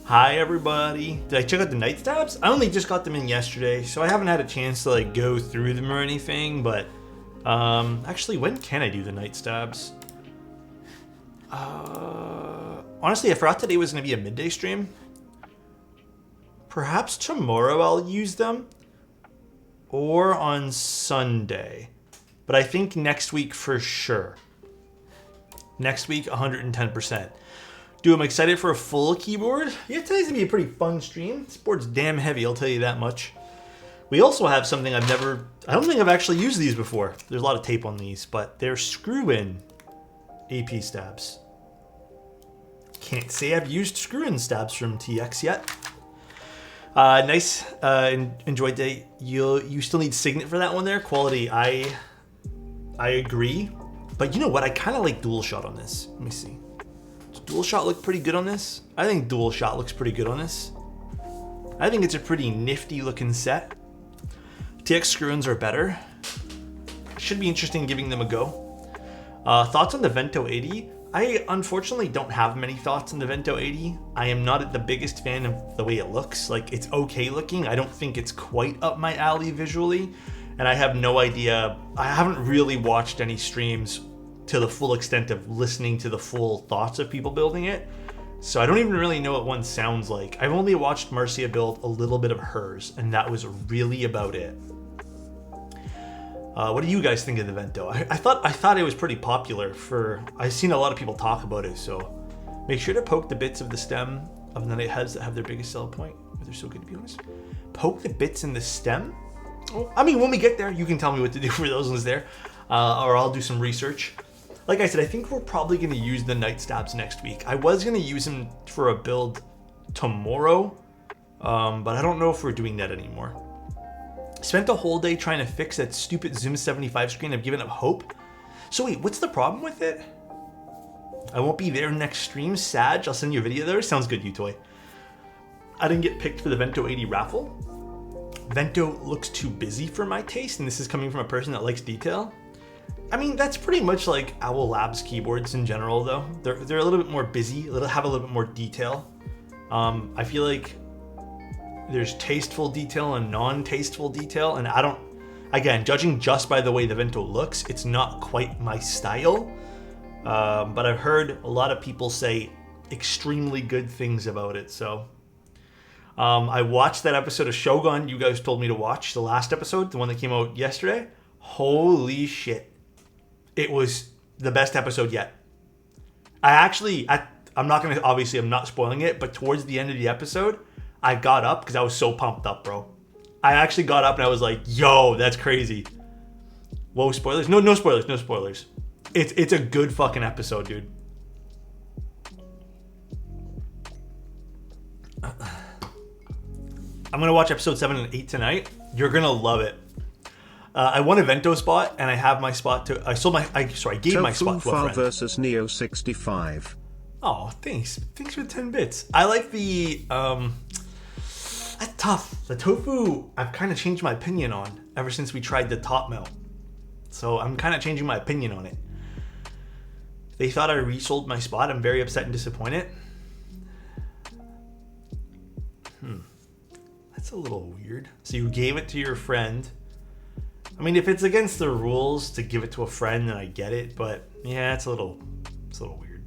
Hi everybody. Did I check out the night stabs? I only just got them in yesterday, so I haven't had a chance to like go through them or anything, but actually when can I do the night stabs? Honestly, I forgot today was going to be a midday stream. Perhaps tomorrow I'll use them or on Sunday. But I think next week for sure. Next week 110%. Dude, I'm excited for a full keyboard. Yeah, today's gonna be a pretty fun stream. This board's damn heavy, I'll tell you that much. We also have something I don't think I've actually used these before. There's a lot of tape on these, but they're screw-in AP stabs. Can't say I've used screw-in stabs from TX yet. Nice, enjoyed day. You still need Signet for that one there. Quality, I agree. But you know what? I kind of like dual shot on this. Let me see. Does dual shot look pretty good on this? I think dual shot looks pretty good on this. I think it's a pretty nifty looking set. TX screw-ins are better. Should be interesting giving them a go. Thoughts on the Vento 80? I unfortunately don't have many thoughts on the Vento 80. I am not the biggest fan of the way it looks. Like, it's okay looking. I don't think it's quite up my alley visually. And I have no idea. I haven't really watched any streams to the full extent of listening to the full thoughts of people building it. So I don't even really know what one sounds like. I've only watched Marcia build a little bit of hers, and that was really about it. What do you guys think of the Vento? I thought it was pretty popular. I've seen a lot of people talk about it, so make sure to poke the bits of the stem of the night heads that have their biggest sell point. They're so good, to be honest. Poke the bits in the stem? I mean, when we get there, you can tell me what to do for those ones there, or I'll do some research. Like I said, I think we're probably going to use the night stabs next week. I was going to use them for a build tomorrow, but I don't know if we're doing that anymore. Spent a whole day trying to fix that stupid Zoom 75 screen. I've given up hope. So wait, what's the problem with it? I won't be there next stream. Sag, I'll send you a video there. Sounds good, U-Toy. I didn't get picked for the Vento 80 raffle. Vento looks too busy for my taste, and this is coming from a person that likes detail. I mean, that's pretty much like Owl Labs keyboards in general, though. They're a little bit more busy, have a little bit more detail. I feel like there's tasteful detail and non-tasteful detail, and again, judging just by the way the Vento looks, it's not quite my style. But I've heard a lot of people say extremely good things about it, so. I watched that episode of Shogun you guys told me to watch, the last episode, the one that came out yesterday. Holy shit. It was the best episode yet. I'm not spoiling it, but towards the end of the episode, I got up because I was so pumped up, bro. I actually got up and I was like, yo, that's crazy. Whoa, spoilers? No spoilers. It's a good fucking episode, dude. I'm gonna watch episode 7 and 8 tonight. You're gonna love it. I won a Vento spot, and I have my spot to. I gave my spot to a friend. versus Neo 65. Oh, thanks. Thanks for the 10 bits. I like the that's tough. The tofu, I've kind of changed my opinion on ever since we tried the top melt. So I'm kind of changing my opinion on it. They thought I resold my spot. I'm very upset and disappointed. That's a little weird. So you gave it to your friend. I mean, if it's against the rules to give it to a friend, then I get it. But yeah, it's a little weird.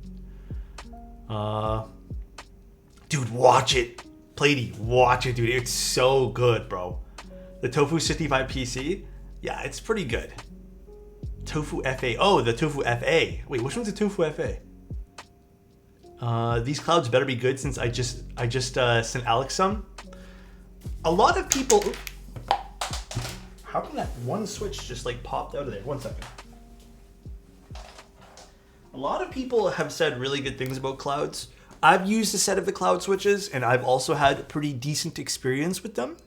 Dude, watch it. Platey, watch it, dude. It's so good, bro. The Tofu 65 PC, yeah, it's pretty good. Tofu FA. Oh, the Tofu FA. Wait, which one's the Tofu FA? These clouds better be good since I just sent Alex some. A lot of people. How come that one switch just like popped out of there? 1 second. A lot of people have said really good things about clouds. I've used a set of the cloud switches, and I've also had a pretty decent experience with them.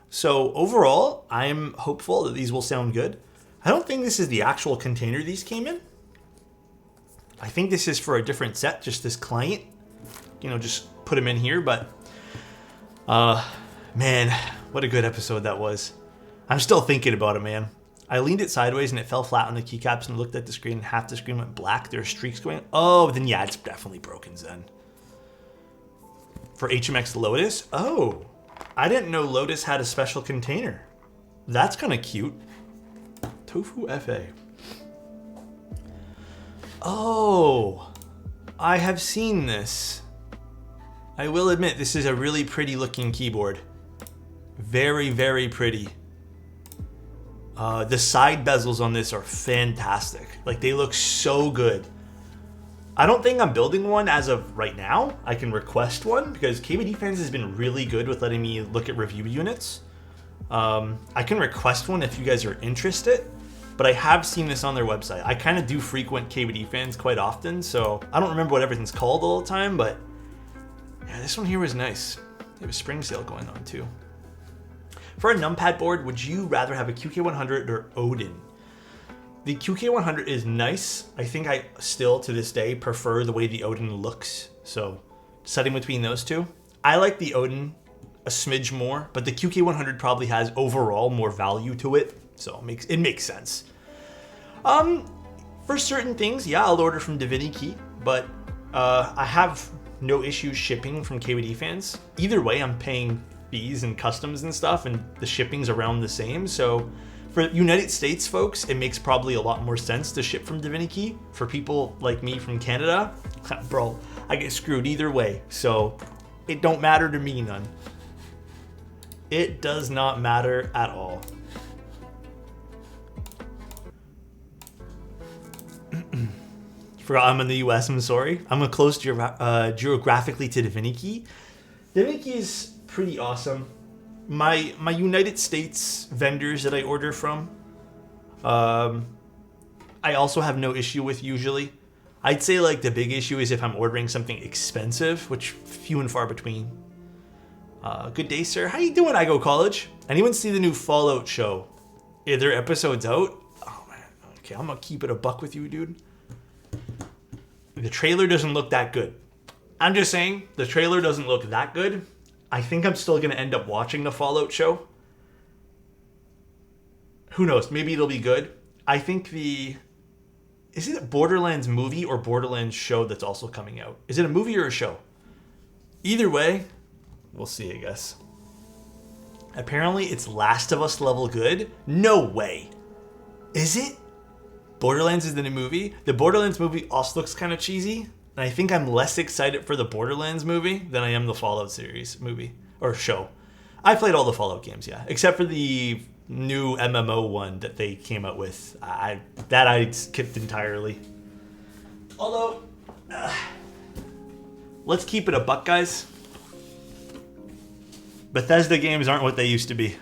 So overall, I'm hopeful that these will sound good. I don't think this is the actual container these came in. I think this is for a different set, just this client. You know, just put them in here, but man, what a good episode that was. I'm still thinking about it, man. I leaned it sideways and it fell flat on the keycaps and looked at the screen and half the screen went black. There are streaks going. Oh, then yeah, it's definitely broken, Zen. for HMX Lotus. Oh, I didn't know Lotus had a special container. That's kind of cute. Tofu FA. Oh, I have seen this. I will admit, this is a really pretty looking keyboard. Very, very pretty. The side bezels on this are fantastic. Like, they look so good. I don't think I'm building one as of right now. I can request one because KBD Fans has been really good with letting me look at review units. I can request one if you guys are interested, but I have seen this on their website. I kind of do frequent KBD Fans quite often, so I don't remember what everything's called all the time, but yeah, this one here was nice. They have a spring sale going on too. For a numpad board, would you rather have a QK100 or Odin? The QK100 is nice. I think I still, to this day, prefer the way the Odin looks. So, setting between those two. I like the Odin a smidge more, but the QK100 probably has overall more value to it. So, it makes sense. For certain things, yeah, I'll order from Divinity, but I have no issues shipping from KBD Fans. Either way, I'm paying fees and customs and stuff, and the shipping's around the same. So, for United States folks, it makes probably a lot more sense to ship from Divinity. For people like me from Canada, bro, I get screwed either way. So it don't matter to me none. It does not matter at all. Forgot I'm in the US, I'm sorry. I'm close geographically to Divinity. Divinity is pretty awesome. My United States vendors that I order from, I also have no issue with usually. I'd say like the big issue is if I'm ordering something expensive, which few and far between. Good day, sir. How you doing, I Go College? Anyone see the new Fallout show? Are there episodes out? Oh man, okay, I'm gonna keep it a buck with you, dude. The trailer doesn't look that good. I'm just saying, the trailer doesn't look that good. I think I'm still going to end up watching the Fallout show. Who knows? Maybe it'll be good. I think is it a Borderlands movie or Borderlands show that's also coming out? Is it a movie or a show? Either way, we'll see, I guess. Apparently, it's Last of Us level good. No way. Is it? Borderlands is the new movie. The Borderlands movie also looks kind of cheesy. And I think I'm less excited for the Borderlands movie than I am the Fallout series movie or show. I played all the Fallout games, yeah, except for the new MMO one that they came out with. I skipped entirely. Although, let's keep it a buck, guys. Bethesda games aren't what they used to be.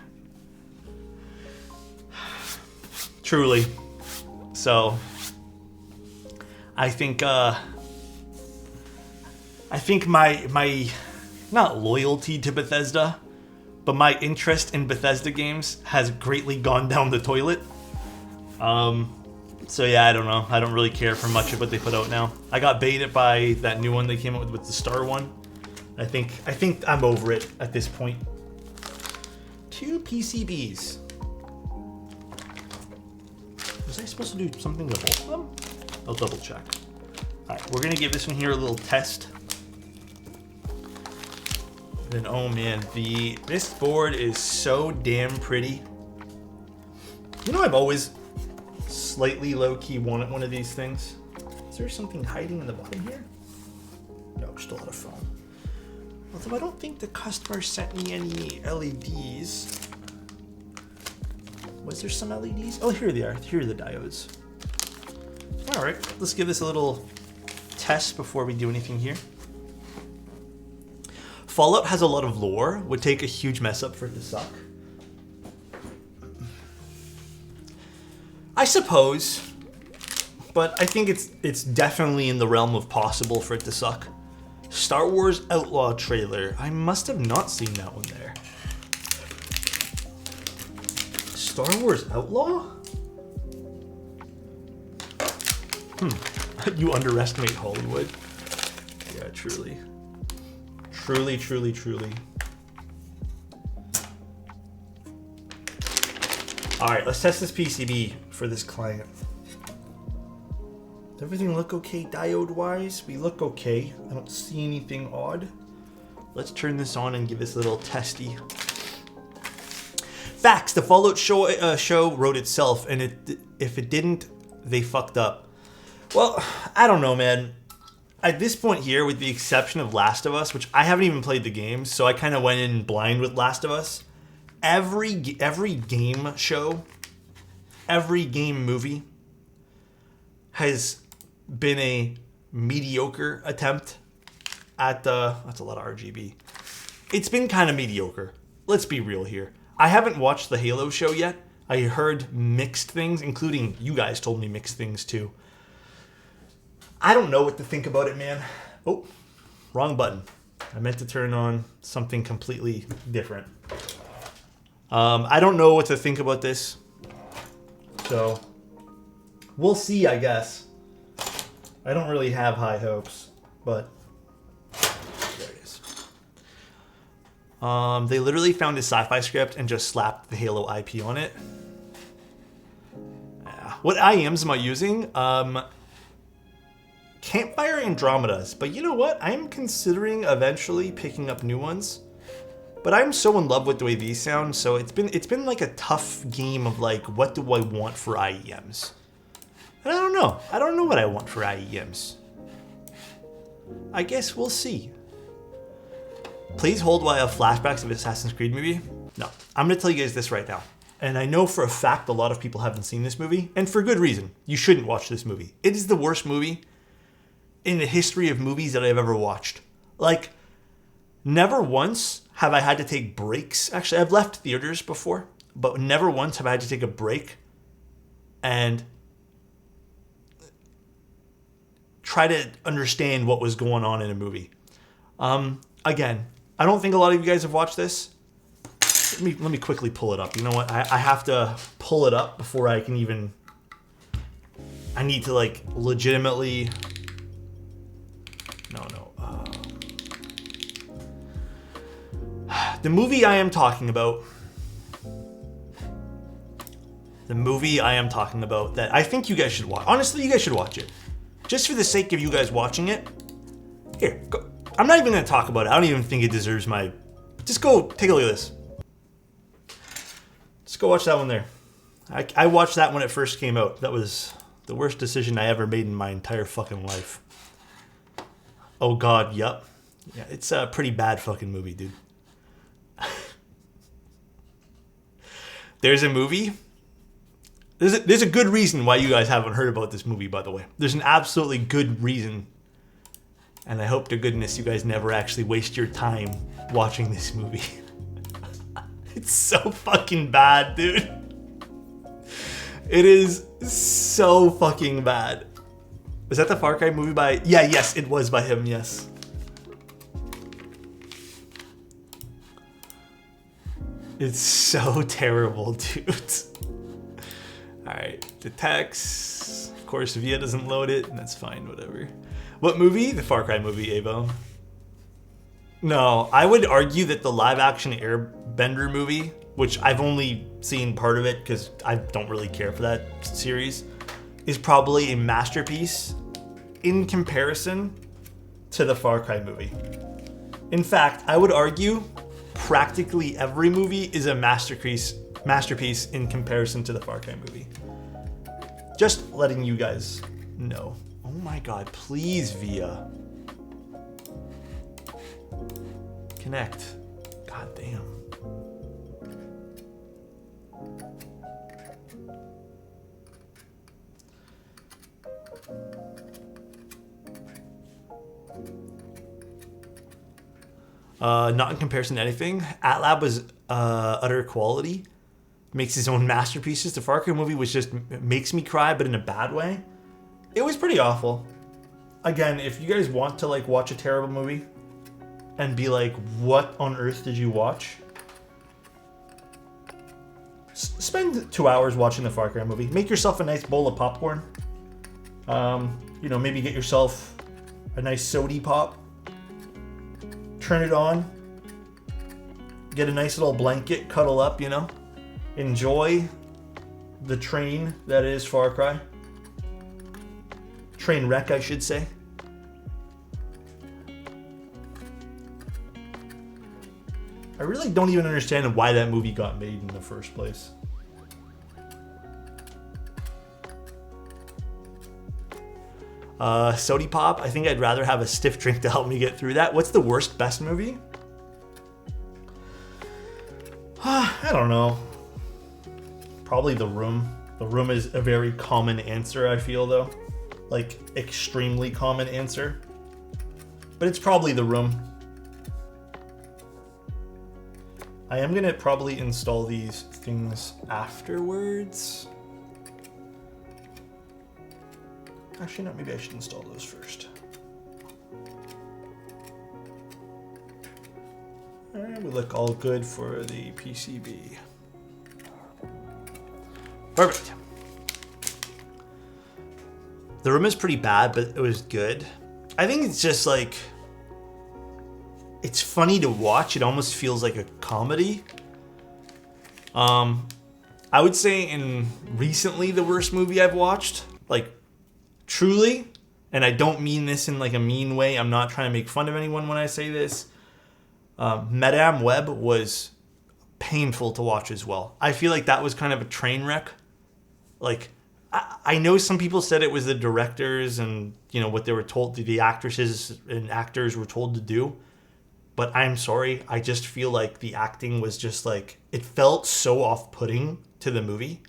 Truly. So, I think my not loyalty to Bethesda, but my interest in Bethesda games has greatly gone down the toilet. So yeah, I don't know. I don't really care for much of what they put out now. I got baited by that new one they came out with the Star one. I think I'm over it at this point. 2 PCBs. Was I supposed to do something with both of them? I'll double check. Alright, we're gonna give this one here a little test. Then, oh man, this board is so damn pretty. You know, I've always slightly low-key wanted one of these things. Is there something hiding in the bottom here? No, just a lot of foam. Although I don't think the customer sent me any LEDs. Was there some LEDs? Oh, here they are. Here are the diodes. All right, let's give this a little test before we do anything here. Fallout has a lot of lore. Would take a huge mess up for it to suck. I suppose, but I think it's definitely in the realm of possible for it to suck. Star Wars Outlaw trailer. I must have not seen that one there. Star Wars Outlaw? You underestimate Hollywood. Yeah, truly. Truly, truly, truly. Alright, let's test this PCB for this client. Does everything look okay diode-wise? We look okay. I don't see anything odd. Let's turn this on and give this a little testy. Facts, the Fallout show wrote itself, and if it didn't, they fucked up. Well, I don't know, man. At this point here, with the exception of Last of Us, which I haven't even played the game, so I kind of went in blind with Last of Us, every game show, every game movie has been a mediocre attempt at that's a lot of RGB. It's been kind of mediocre. Let's be real here. I haven't watched the Halo show yet. I heard mixed things, including you guys told me mixed things too. I don't know what to think about it, man. Oh, wrong button. I meant to turn on something completely different. I don't know what to think about this. So, we'll see, I guess. I don't really have high hopes, but there it is. They literally found a sci-fi script and just slapped the Halo IP on it. What IEMs am I using? Campfire Andromedas, but you know what? I'm considering eventually picking up new ones. But I'm so in love with the way these sound, so it's been like a tough game of like, what do I want for IEMs? And I don't know. I don't know what I want for IEMs. I guess we'll see. Please hold while I have flashbacks of Assassin's Creed movie. No, I'm gonna tell you guys this right now. And I know for a fact a lot of people haven't seen this movie, and for good reason. You shouldn't watch this movie. It is the worst movie in the history of movies that I've ever watched. Like, never once have I had to take breaks. Actually, I've left theaters before, but never once have I had to take a break and try to understand what was going on in a movie. Again, I don't think a lot of you guys have watched this. Let me quickly pull it up. You know what? I have to pull it up before I can even... I need to, like, legitimately... No. The movie I am talking about... that I think you guys should watch. Honestly, you guys should watch it. Just for the sake of you guys watching it. Here, go. I'm not even going to talk about it. I don't even think it deserves my... Just go take a look at this. Just go watch that one there. I watched that when it first came out. That was the worst decision I ever made in my entire fucking life. Oh God, yup. Yeah, it's a pretty bad fucking movie, dude. There's a movie. There's a good reason why you guys haven't heard about this movie, by the way. There's an absolutely good reason. And I hope to goodness you guys never actually waste your time watching this movie. It's so fucking bad, dude. It is so fucking bad. Was that the Far Cry movie by... Yeah, yes, it was by him, yes. It's so terrible, dude. Alright, the text. Of course, Via doesn't load it, and that's fine, whatever. What movie? The Far Cry movie, Avo. No, I would argue that the live-action Airbender movie, which I've only seen part of it because I don't really care for that series, is probably a masterpiece in comparison to the Far Cry movie. In fact, I would argue practically every movie is a masterpiece in comparison to the Far Cry movie. Just letting you guys know. Oh my God, please, Via. Connect. God damn. Not in comparison to anything. Atlab was utter quality. Makes his own masterpieces. The Far Cry movie was just makes me cry, but in a bad way. It was pretty awful. Again, if you guys want to like watch a terrible movie and be like, what on earth did you watch? Spend 2 hours watching the Far Cry movie. Make yourself a nice bowl of popcorn. You know, maybe get yourself a nice sody pop. Turn it on. Get a nice little blanket, cuddle up, you know. Enjoy the train that is Far Cry. Train wreck, I should say. I really don't even understand why that movie got made in the first place. Sody Pop, I think I'd rather have a stiff drink to help me get through that. What's the worst, best movie? I don't know. Probably The Room. The Room is a very common answer, I feel, though. Like, extremely common answer. But it's probably The Room. I am gonna probably install these things afterwards. Actually, no, maybe I should install those first. Alright, we look all good for the PCB. Perfect. The Room is pretty bad, but it was good. I think it's just like, it's funny to watch. It almost feels like a comedy. I would say in recently the worst movie I've watched, like truly, and I don't mean this in like a mean way. I'm not trying to make fun of anyone when I say this. Madame Web was painful to watch as well. I feel like that was kind of a train wreck. Like, I know some people said it was the directors and, you know, what they were told, the actresses and actors were told to do. But I'm sorry, I just feel like the acting was just like, it felt so off-putting to the movie.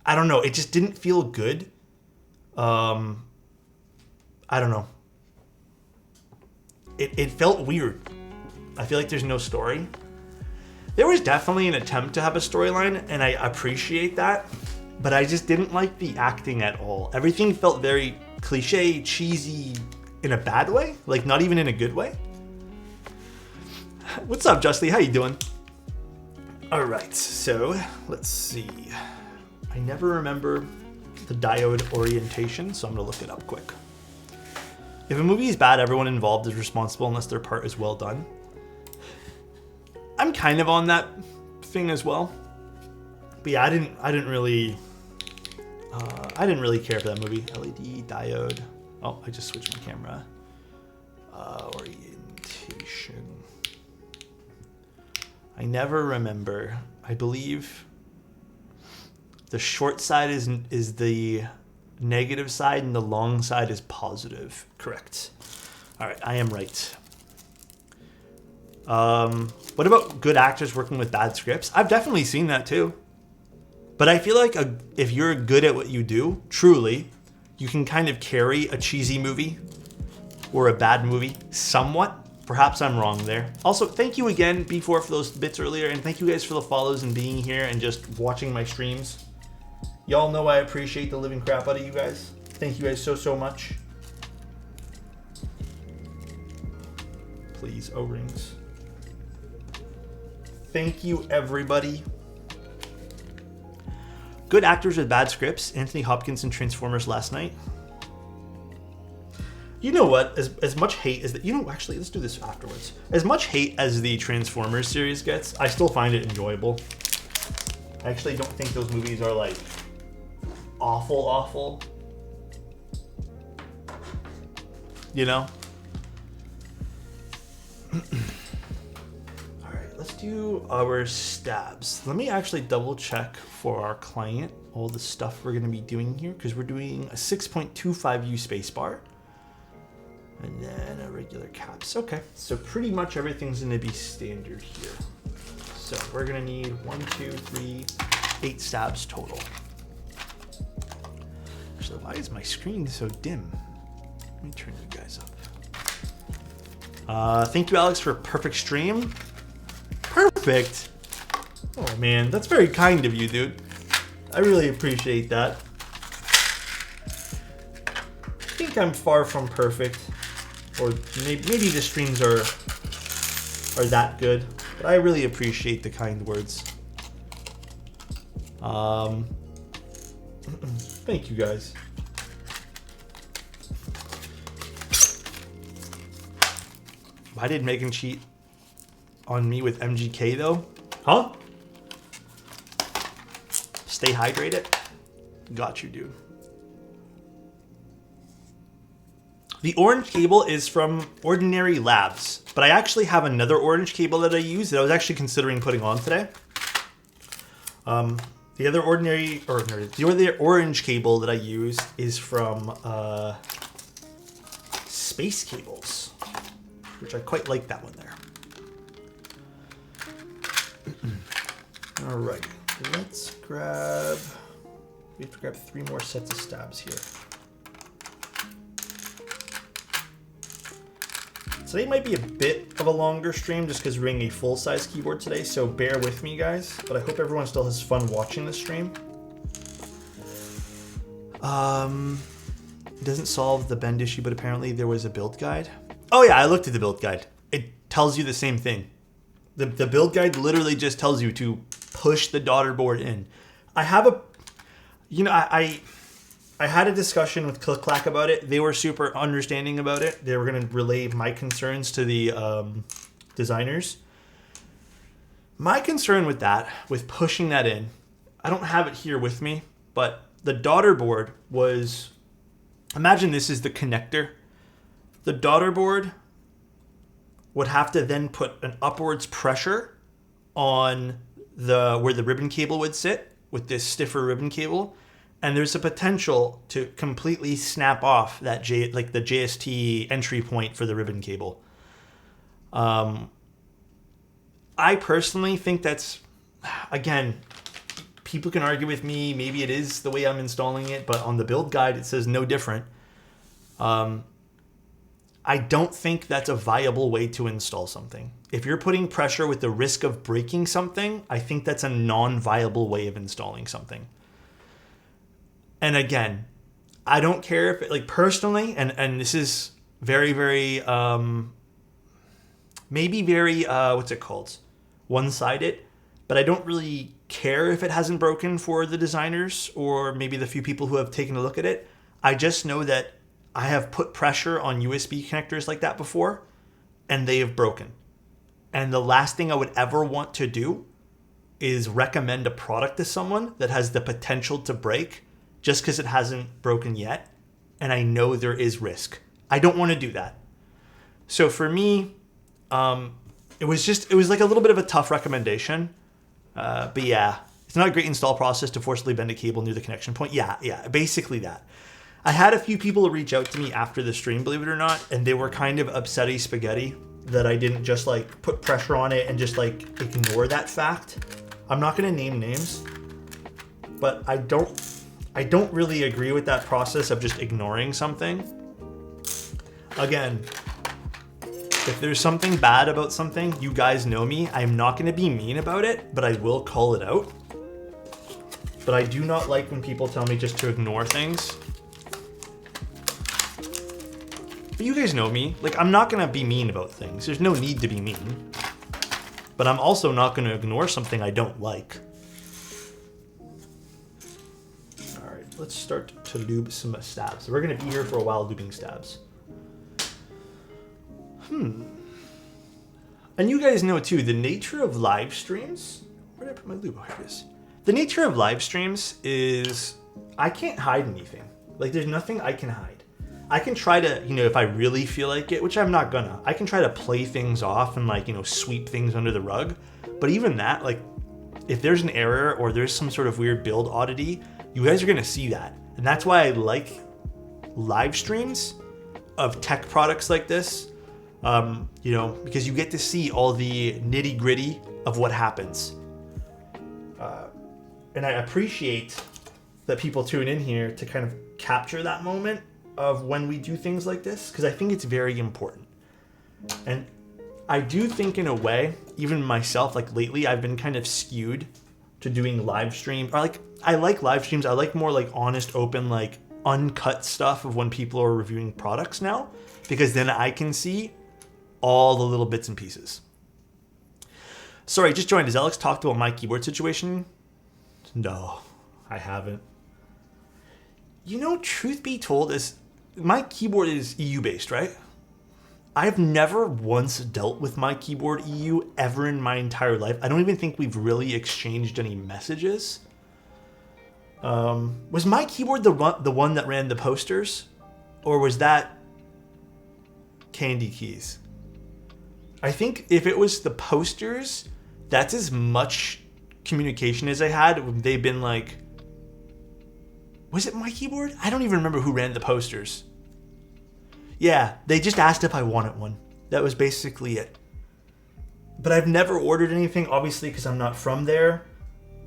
I don't know, it just didn't feel good. I don't know. It felt weird. I feel like there's no story. There was definitely an attempt to have a storyline, and I appreciate that, but I just didn't like the acting at all. Everything felt very cliche, cheesy, in a bad way, like not even in a good way. What's up, Justy? How you doing? All right, so let's see. I never remember the diode orientation, so I'm gonna look it up quick. If a movie is bad, everyone involved is responsible unless their part is well done. I'm kind of on that thing as well. But yeah, I didn't really care for that movie. LED diode. Oh, I just switched my camera. Orientation. I never remember. I believe the short side is the negative side and the long side is positive. Correct. All right, I am right. What about good actors working with bad scripts? I've definitely seen that too. But I feel like if you're good at what you do, truly, you can kind of carry a cheesy movie or a bad movie somewhat. Perhaps I'm wrong there. Also, thank you again, B4, for those bits earlier, and thank you guys for the follows and being here and just watching my streams. Y'all know I appreciate the living crap out of you guys. Thank you guys so much. Please, O-rings. Thank you, everybody. Good actors with bad scripts. Anthony Hopkins in Transformers last night. You know what? As much hate as actually, let's do this afterwards. As much hate as the Transformers series gets, I still find it enjoyable. I actually don't think those movies are like awful. You know? Let's do our stabs. Let me actually double check for our client all the stuff we're going to be doing here, because we're doing a 6.25U spacebar and then a regular caps. Okay, so pretty much everything's going to be standard here. So we're going to need 1, 2, 3, 8 stabs total. Actually, why is my screen so dim? Let me turn you guys up. Thank you, Alex, for a perfect stream. Perfect. Oh man, that's very kind of you, dude. I really appreciate that. I think I'm far from perfect, or maybe the streams are that good, but I really appreciate the kind words. Thank you guys. Why did Megan cheat on me with MGK though? Huh? Stay hydrated. Got you, dude. The orange cable is from Ordinary Labs, but I actually have another orange cable that I use that I was actually considering putting on today. The other orange cable that I use is from Space Cables, which I quite like that one there. All right, let's grab. We have to grab 3 more sets of stabs here. Today might be a bit of a longer stream just because we're doing a full-size keyboard today, so bear with me, guys. But I hope everyone still has fun watching the stream. It doesn't solve the bend issue, but apparently there was a build guide. Oh yeah, I looked at the build guide. It tells you the same thing. The build guide literally just tells you to push the daughter board in. I have a, you know, I had a discussion with Click Clack about it. They were super understanding about it. They were going to relay my concerns to the designers. My concern with that, with pushing that in, I don't have it here with me, but the daughter board was, imagine this is the connector. The daughter board would have to then put an upwards pressure on where the ribbon cable would sit with this stiffer ribbon cable. And there's a potential to completely snap off that the JST entry point for the ribbon cable. I personally think that's, again, people can argue with me. Maybe it is the way I'm installing it, but on the build guide, it says no different. I don't think that's a viable way to install something. If you're putting pressure with the risk of breaking something, I think that's a non-viable way of installing something. And again, I don't care if it, like, personally, and this is very, very, maybe very, what's it called? One-sided, but I don't really care if it hasn't broken for the designers or maybe the few people who have taken a look at it. I just know that I have put pressure on USB connectors like that before, and they have broken. And the last thing I would ever want to do is recommend a product to someone that has the potential to break just because it hasn't broken yet, and I know there is risk. I don't want to do that. So for me, it was like a little bit of a tough recommendation. But yeah, it's not a great install process to forcibly bend a cable near the connection point. Yeah, basically that. I had a few people reach out to me after the stream, believe it or not, and they were kind of upsetty spaghetti that I didn't just like put pressure on it and just like ignore that fact. I'm not going to name names, but I don't really agree with that process of just ignoring something. Again, if there's something bad about something, you guys know me. I'm not going to be mean about it, but I will call it out. But I do not like when people tell me just to ignore things. But you guys know me. Like, I'm not going to be mean about things. There's no need to be mean. But I'm also not going to ignore something I don't like. Alright, let's start to lube some stabs. We're going to be here for a while lubing stabs. And you guys know too, the nature of live streams... Where did I put my lube? Oh, here it is. The nature of live streams is I can't hide anything. Like, there's nothing I can hide. I can try to, if I really feel like it, which I'm not gonna, I can try to play things off and like, sweep things under the rug. But even that, like, if there's an error or there's some sort of weird build oddity, you guys are gonna see that. And that's why I like live streams of tech products like this, because you get to see all the nitty gritty of what happens. And I appreciate that people tune in here to kind of capture that moment of when we do things like this, because I think it's very important. And I do think in a way, even myself, like lately, I've been kind of skewed to doing live streams. Or like, I like live streams. I like more like honest, open, like uncut stuff of when people are reviewing products now, because then I can see all the little bits and pieces. Sorry, just joined. Has Alex talked about my keyboard situation? No, I haven't. Truth be told, my keyboard is EU based, right? I've never once dealt with my keyboard EU ever in my entire life. I don't even think we've really exchanged any messages. Was my keyboard the one that ran the posters? Or was that candy keys. I think if it was the posters, that's as much communication as I had. They've been like, was it my keyboard? I don't even remember who ran the posters. Yeah, they just asked if I wanted one. That was basically it. But I've never ordered anything, obviously, because I'm not from there.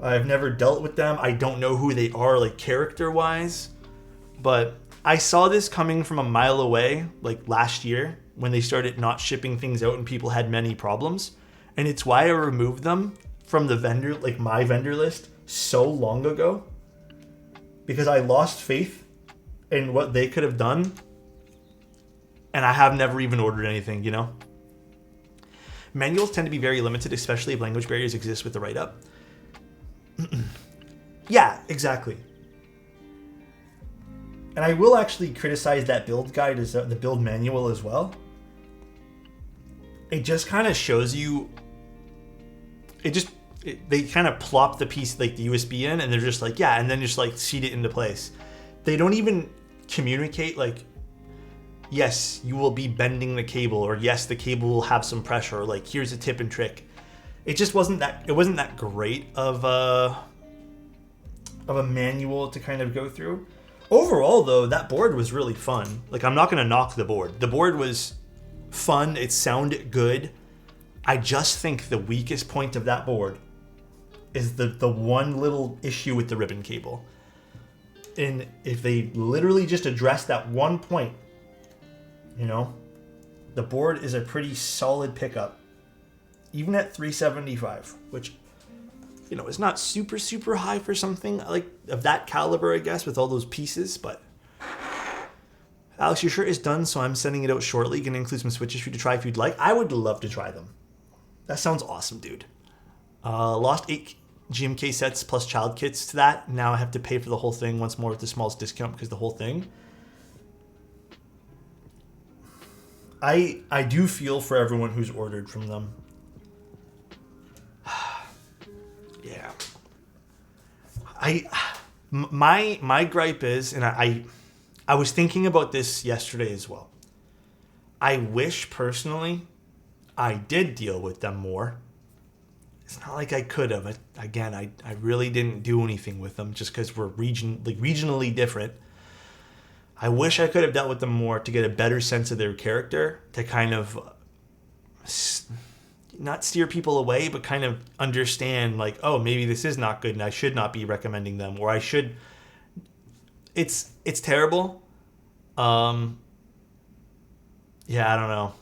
I've never dealt with them. I don't know who they are, like, character-wise. But I saw this coming from a mile away, like, last year, when they started not shipping things out and people had many problems. And it's why I removed them from the vendor, like, my vendor list so long ago. Because I lost faith in what they could have done. And I have never even ordered anything, you know? Manuals tend to be very limited, especially if language barriers exist with the write-up. Yeah, exactly. And I will actually criticize that build guide, the build manual as well. It just kind of shows you... They kind of plop the piece, like the USB in, and they're just like, yeah, and then just like seat it into place. They don't even communicate like, yes, you will be bending the cable, or yes, the cable will have some pressure, or like, here's a tip and trick. It just wasn't that great of a manual to kind of go through. Overall, though, that board was really fun. Like, I'm not going to knock the board. The board was fun. It sounded good. I just think the weakest point of that board is the one little issue with the ribbon cable. And if they literally just address that one point, you know, the board is a pretty solid pickup. Even at $375, which, you know, is not super, super high for something like of that caliber, I guess, with all those pieces. But Alex, your shirt is done, so I'm sending it out shortly. Going to include some switches for you to try if you'd like. I would love to try them. That sounds awesome, dude. Lost 8 GMK sets plus child kits to that. Now I have to pay for the whole thing once more with the smallest discount because the whole thing. I do feel for everyone who's ordered from them. Yeah. My gripe is, and I was thinking about this yesterday as well. I wish personally I did deal with them more. It's not like I could have. Again, I really didn't do anything with them just because we're regionally different. I wish I could have dealt with them more to get a better sense of their character, to kind of not steer people away, but kind of understand, like, oh, maybe this is not good and I should not be recommending them, or I should. It's terrible. Yeah, I don't know.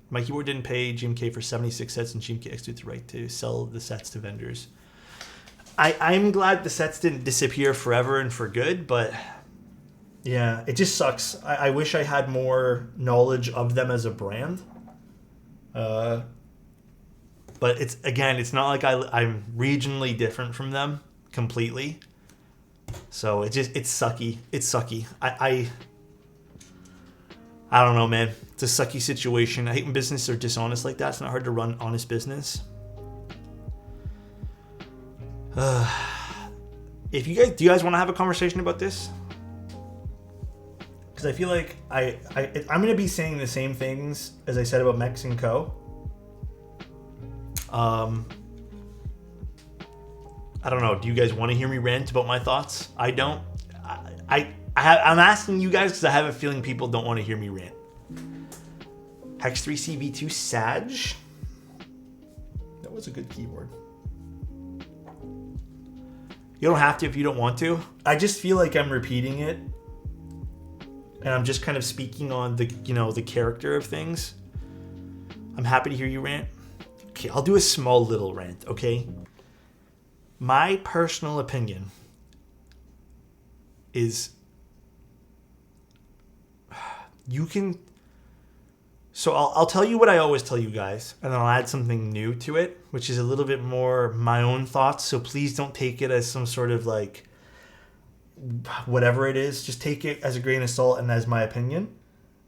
My keyboard didn't pay GMK for 76 sets, and GMK exerted the right to sell the sets to vendors. I'm glad the sets didn't disappear forever and for good, but yeah, it just sucks. I wish I had more knowledge of them as a brand. But it's not like I'm regionally different from them completely. So it's sucky. It's sucky. I don't know, man. It's a sucky situation. I hate when businesses are dishonest like that. It's not hard to run honest business. Do you guys want to have a conversation about this? Because I feel like I'm going to be saying the same things as I said about Mex & Co. I don't know. Do you guys want to hear me rant about my thoughts? I don't. I'm asking you guys because I have a feeling people don't want to hear me rant. Hex 3CV2 Sag. That was a good keyboard. You don't have to if you don't want to. I just feel like I'm repeating it. And I'm just kind of speaking on the character of things. I'm happy to hear you rant. Okay, I'll do a small little rant, okay? My personal opinion is so I'll tell you what I always tell you guys, and then I'll add something new to it, which is a little bit more my own thoughts. So please don't take it as some sort of like whatever it is. Just take it as a grain of salt and as my opinion.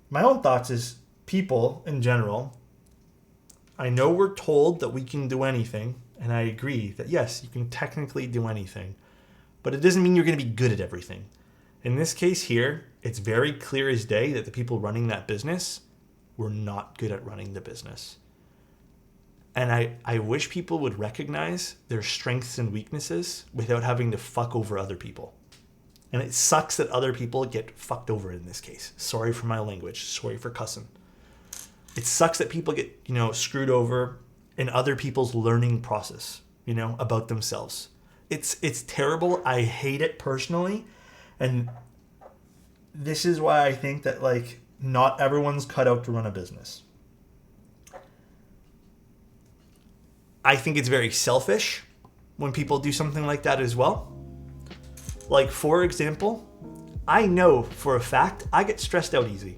My own thoughts is people in general. I know we're told that we can do anything, and I agree that yes, you can technically do anything, but it doesn't mean you're going to be good at everything. In this case here, it's very clear as day that the people running that business we're not good at running the business. And I wish people would recognize their strengths and weaknesses without having to fuck over other people. And it sucks that other people get fucked over in this case. Sorry for my language. Sorry for cussing. It sucks that people get, screwed over in other people's learning process, about themselves. It's terrible. I hate it personally. And this is why I think that, not everyone's cut out to run a business. I think it's very selfish when people do something like that as well. Like, for example, I know for a fact I get stressed out easy.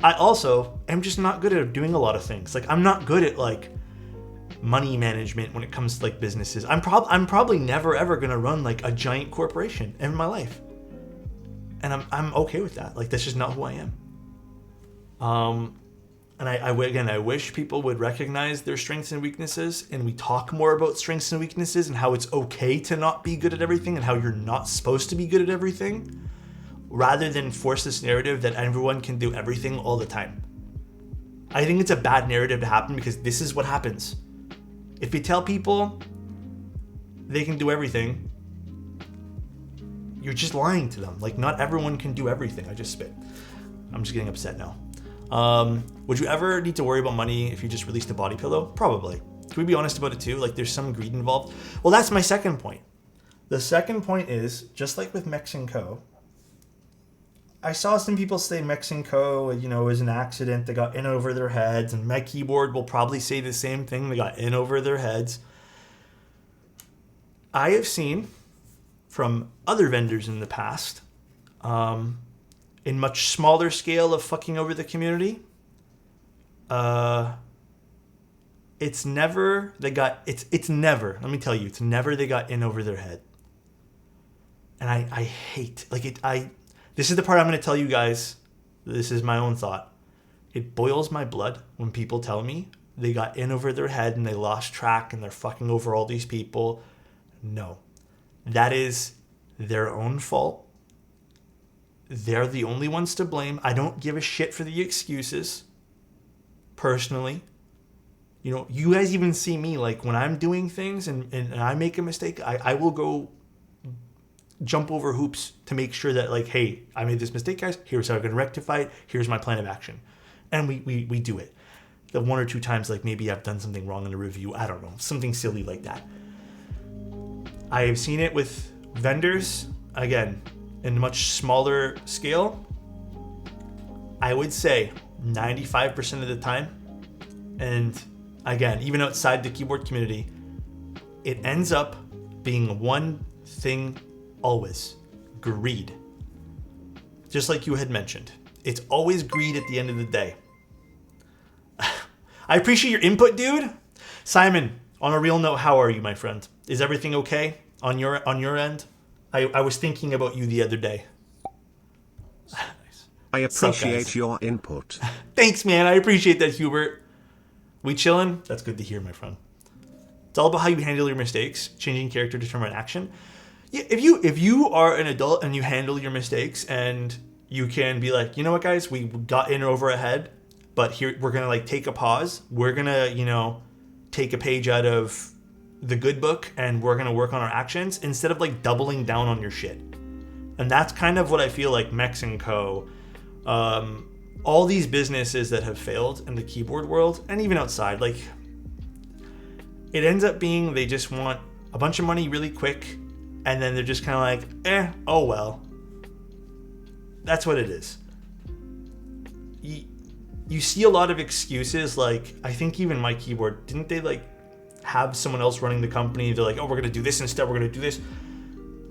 I also am just not good at doing a lot of things. I'm not good at money management when it comes to businesses. I'm probably never ever gonna run a giant corporation in my life, and I'm okay with that. That's just not who I am. And I wish people would recognize their strengths and weaknesses, and we talk more about strengths and weaknesses and how it's okay to not be good at everything and how you're not supposed to be good at everything, rather than force this narrative that everyone can do everything all the time. I think it's a bad narrative to happen because this is what happens. If you tell people they can do everything, you're just lying to them. Not everyone can do everything. I just spit. I'm just getting upset now. Would you ever need to worry about money if you just released a body pillow? Probably. Can we be honest about it too? There's some greed involved. Well, that's my second point. The second point is, just like with Mex & Co., I saw some people say Mex & Co., is an accident. They got in over their heads, and my keyboard will probably say the same thing. They got in over their heads. I have seen from other vendors in the past, in much smaller scale of fucking over the community, it's never they got in over their head. And I hate this is the part I'm going to tell you guys. This is my own thought. It boils my blood when people tell me they got in over their head and they lost track and they're fucking over all these people. No, that is their own fault. They're the only ones to blame. I don't give a shit for the excuses, personally. You guys even see me, when I'm doing things and I make a mistake, I will go jump over hoops to make sure that, hey, I made this mistake, guys. Here's how I'm going to rectify it. Here's my plan of action. And we do it. The one or two times, maybe I've done something wrong in a review. I don't know. Something silly like that. I have seen it with vendors, again, in a much smaller scale. I would say 95% of the time, and again, even outside the keyboard community, it ends up being one thing always: greed. Just like you had mentioned. It's always greed at the end of the day. I appreciate your input, dude. Simon, on a real note, how are you, my friend? Is everything okay on your end? I was thinking about you the other day. I appreciate your input. Thanks, man. I appreciate that, Hubert. We chilling? That's good to hear, my friend. It's all about how you handle your mistakes. Changing character, determine action. Yeah, if you are an adult and you handle your mistakes and you can be like, you know what, guys, we got in over our head, but here we're gonna take a pause. We're gonna take a page out of the good book and we're gonna work on our actions instead of doubling down on your shit. And that's kind of what I feel like Mex & Co., all these businesses that have failed in the keyboard world and even outside, it ends up being they just want a bunch of money really quick, and then they're just kind of oh well. That's what it is. You see a lot of excuses, I think even my keyboard, didn't they have someone else running the company? They're like, oh, we're gonna do this instead, we're gonna do this.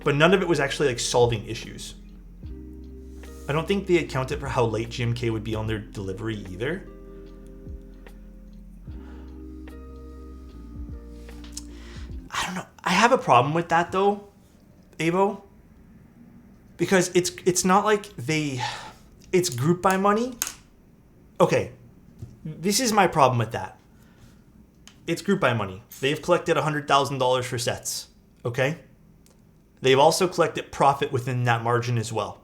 But none of it was actually solving issues. I don't think they accounted for how late GMK would be on their delivery either. I don't know. I have a problem with that though, Avo. Because it's not it's group by money. Okay. This is my problem with that. It's group by money. They've collected $100,000 for sets. Okay? They've also collected profit within that margin as well.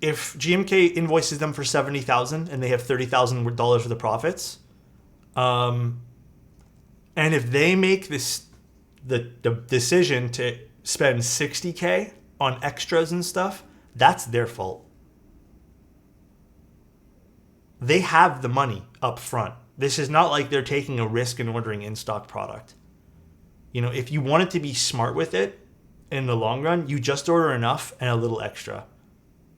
if GMK invoices them for $70,000 and they have $30,000 for the profits, and if they make the decision to spend $60K on extras and stuff, that's their fault. They have the money up front. This is not like they're taking a risk in ordering in-stock product. You know, if you wanted to be smart with it in the long run, you just order enough and a little extra.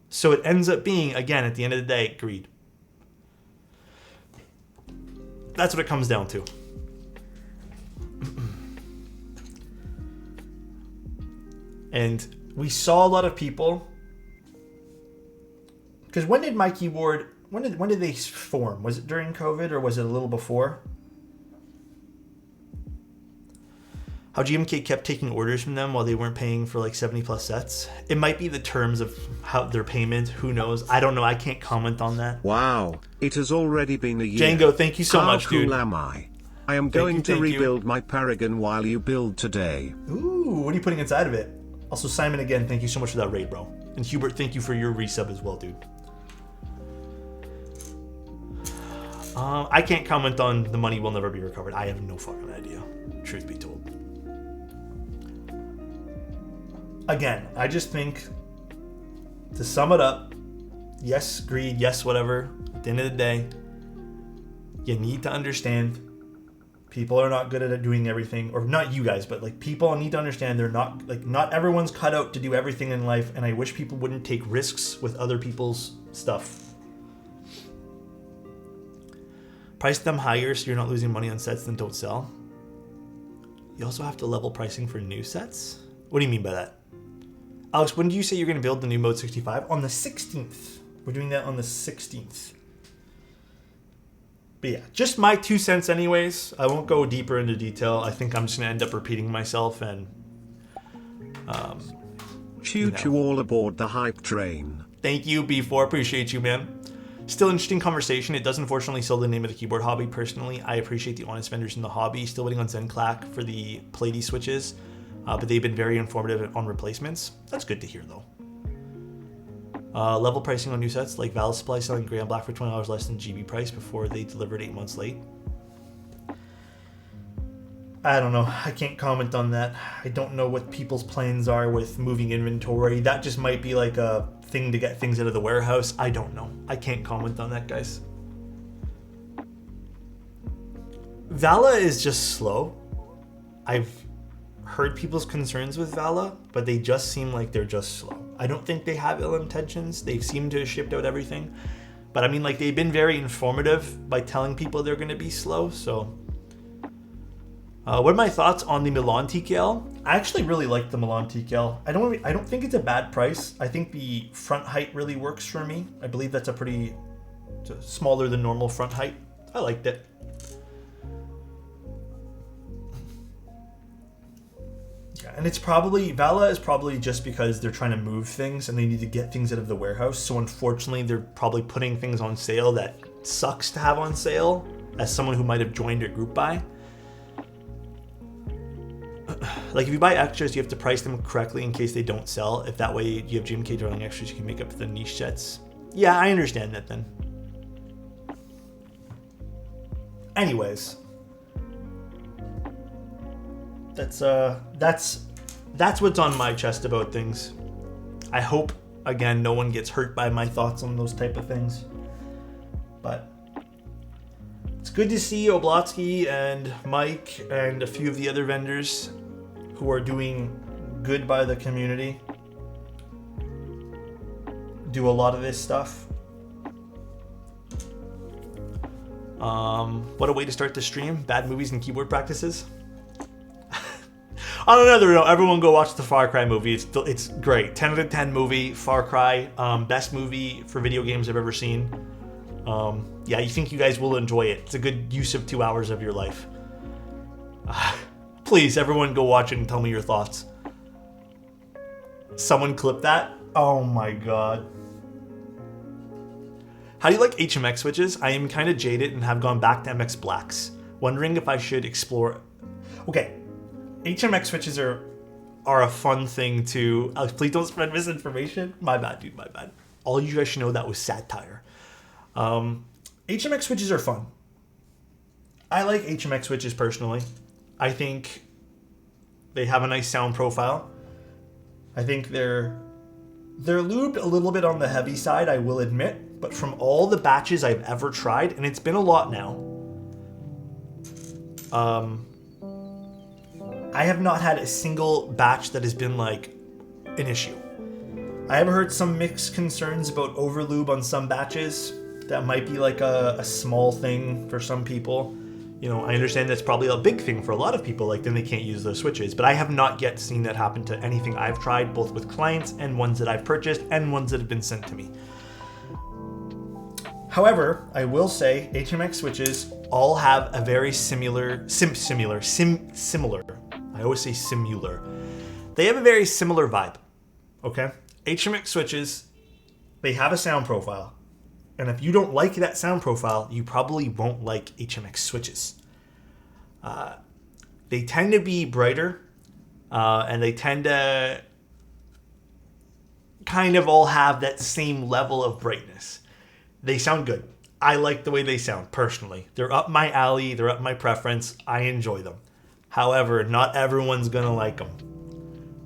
So it ends up being, again, at the end of the day, greed. That's what it comes down to. And we saw a lot of people, because when did my keyboard, when did they form? Was it during COVID or was it a little before? How GMK kept taking orders from them while they weren't paying for like 70 plus sets. It might be the terms of how their payment. Who knows? I don't know. I can't comment on that. Wow, it has already been a year. Django, thank you so How much, dude. cool am I? I am going to rebuild my Paragon while you build today. Ooh, what are you putting inside of it? Also, Simon, again, thank you so much for that raid, bro. And Hubert, thank you for your resub as well, dude. I can't comment on the money will never be recovered. I have no fucking idea, truth be told. Again, I just think, to sum it up, yes, greed, yes, whatever. At the end of the day, you need to understand people are not good at doing everything, or not you guys, but like people need to understand they're not, like, not everyone's cut out to do everything in life, and I wish people wouldn't take risks with other people's stuff. Price them higher so you're not losing money on sets that don't sell. You also have to level pricing for new sets? What do you mean by that? Alex, when do you say you're going to build the new Mode 65? On the 16th. We're doing that on the 16th. But yeah, just my 2 cents anyways. I won't go deeper into detail. I think I'm just going to end up repeating myself and... Shoot you all aboard the hype train. Thank you, B4. Appreciate you, man. Still interesting conversation. It does unfortunately sell the name of the keyboard hobby. Personally, I appreciate the honest vendors in the hobby. Still waiting on ZenClack for the Plady switches. But they've been very informative on replacements. That's good to hear, though. Level pricing on new sets, like Valve Supply selling Gray on Black for $20 less than GB price before they delivered 8 months late. I don't know. I can't comment on that. I don't know what people's plans are with moving inventory. That just might be like a thing to get things out of the warehouse. I don't know. I can't comment on that, guys. Vala is just slow. I've heard people's concerns with Vala, but they just seem like they're just slow. I don't think they have ill intentions. They seem to have shipped out everything. But I mean, like, they've been very informative by telling people they're going to be slow, so... what are my thoughts on the Milan TKL? I actually really like the Milan TKL. I don't think it's a bad price. I think the front height really works for me. I believe that's it's a smaller than normal front height. I liked it. Yeah, and it's probably, Vala is probably just because they're trying to move things and they need to get things out of the warehouse. So unfortunately, they're probably putting things on sale that sucks to have on sale as someone who might have joined your group buy. Like, if you buy extras, you have to price them correctly in case they don't sell. If that way you have GMK drawing extras, you can make up the niche sets. Yeah, I understand that then. Anyways. That's what's on my chest about things. I hope, again, no one gets hurt by my thoughts on those type of things. But it's good to see Oblotsky and Mike and a few of the other vendors who are doing good by the community do a lot of this stuff. What a way to start the stream. Bad movies and keyboard practices. On another note, everyone go watch the Far Cry movie. It's great. 10 out of 10 movie, Far Cry. Best movie for video games I've ever seen. Yeah, you think you guys will enjoy it. It's a good use of 2 hours of your life. Please, everyone go watch it and tell me your thoughts. Someone clip that? Oh my god. How do you like HMX switches? I am kind of jaded and have gone back to MX Blacks. Wondering if I should explore... Okay. HMX switches are a fun thing to... Alex, please don't spread misinformation. My bad, dude, my bad. All you guys should know that was satire. HMX switches are fun. I like HMX switches personally. I think they have a nice sound profile. I think they're lubed a little bit on the heavy side, I will admit. But from all the batches I've ever tried, and it's been a lot now, I have not had a single batch that has been like an issue. I have heard some mixed concerns about overlube on some batches. That might be like a small thing for some people. You know, I understand that's probably a big thing for a lot of people, like then they can't use those switches. But I have not yet seen that happen to anything I've tried, both with clients and ones that I've purchased and ones that have been sent to me. However, I will say HMX switches all have a very similar. I always say similar. They have a very similar vibe. Okay? HMX switches, they have a sound profile. And if you don't like that sound profile, you probably won't like HMX switches. They tend to be brighter, and they tend to kind of all have that same level of brightness. They sound good. I like the way they sound, personally. They're up my alley. They're up my preference. I enjoy them. However, not everyone's going to like them.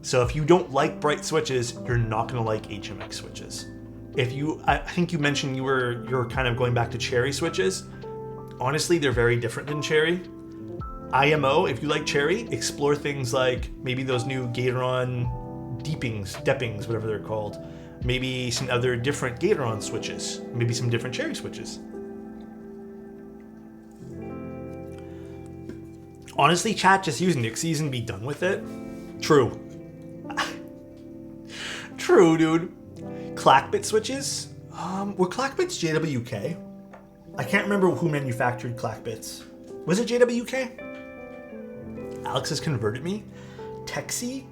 So if you don't like bright switches, you're not going to like HMX switches. I think you mentioned you're kind of going back to cherry switches. Honestly, they're very different than cherry. IMO, if you like cherry, explore things like maybe those new Gateron Deppings, whatever they're called. Maybe some other different Gateron switches. Maybe some different cherry switches. Honestly, chat, just use Nixies and be done with it. True. True, dude. Clackbit switches? Were Clackbits JWK? I can't remember who manufactured Clackbits. Was it JWK? Alex has converted me. Texie?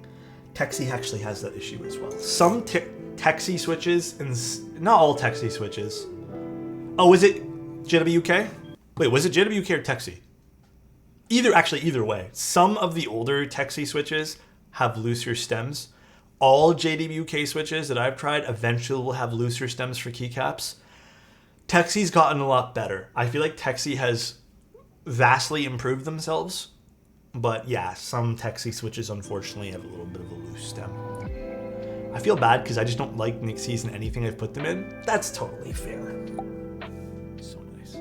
Texie actually has that issue as well. Some Texie switches, and not all Texie switches. Oh, was it JWK? Wait, was it JWK or Texie? Either way. Some of the older Texie switches have looser stems. All JWK switches that I've tried eventually will have looser stems for keycaps. Texie's gotten a lot better. I feel like Texie has vastly improved themselves. But yeah, some Texie switches unfortunately have a little bit of a loose stem. I feel bad because I just don't like Nixies in anything I've put them in. That's totally fair. So nice.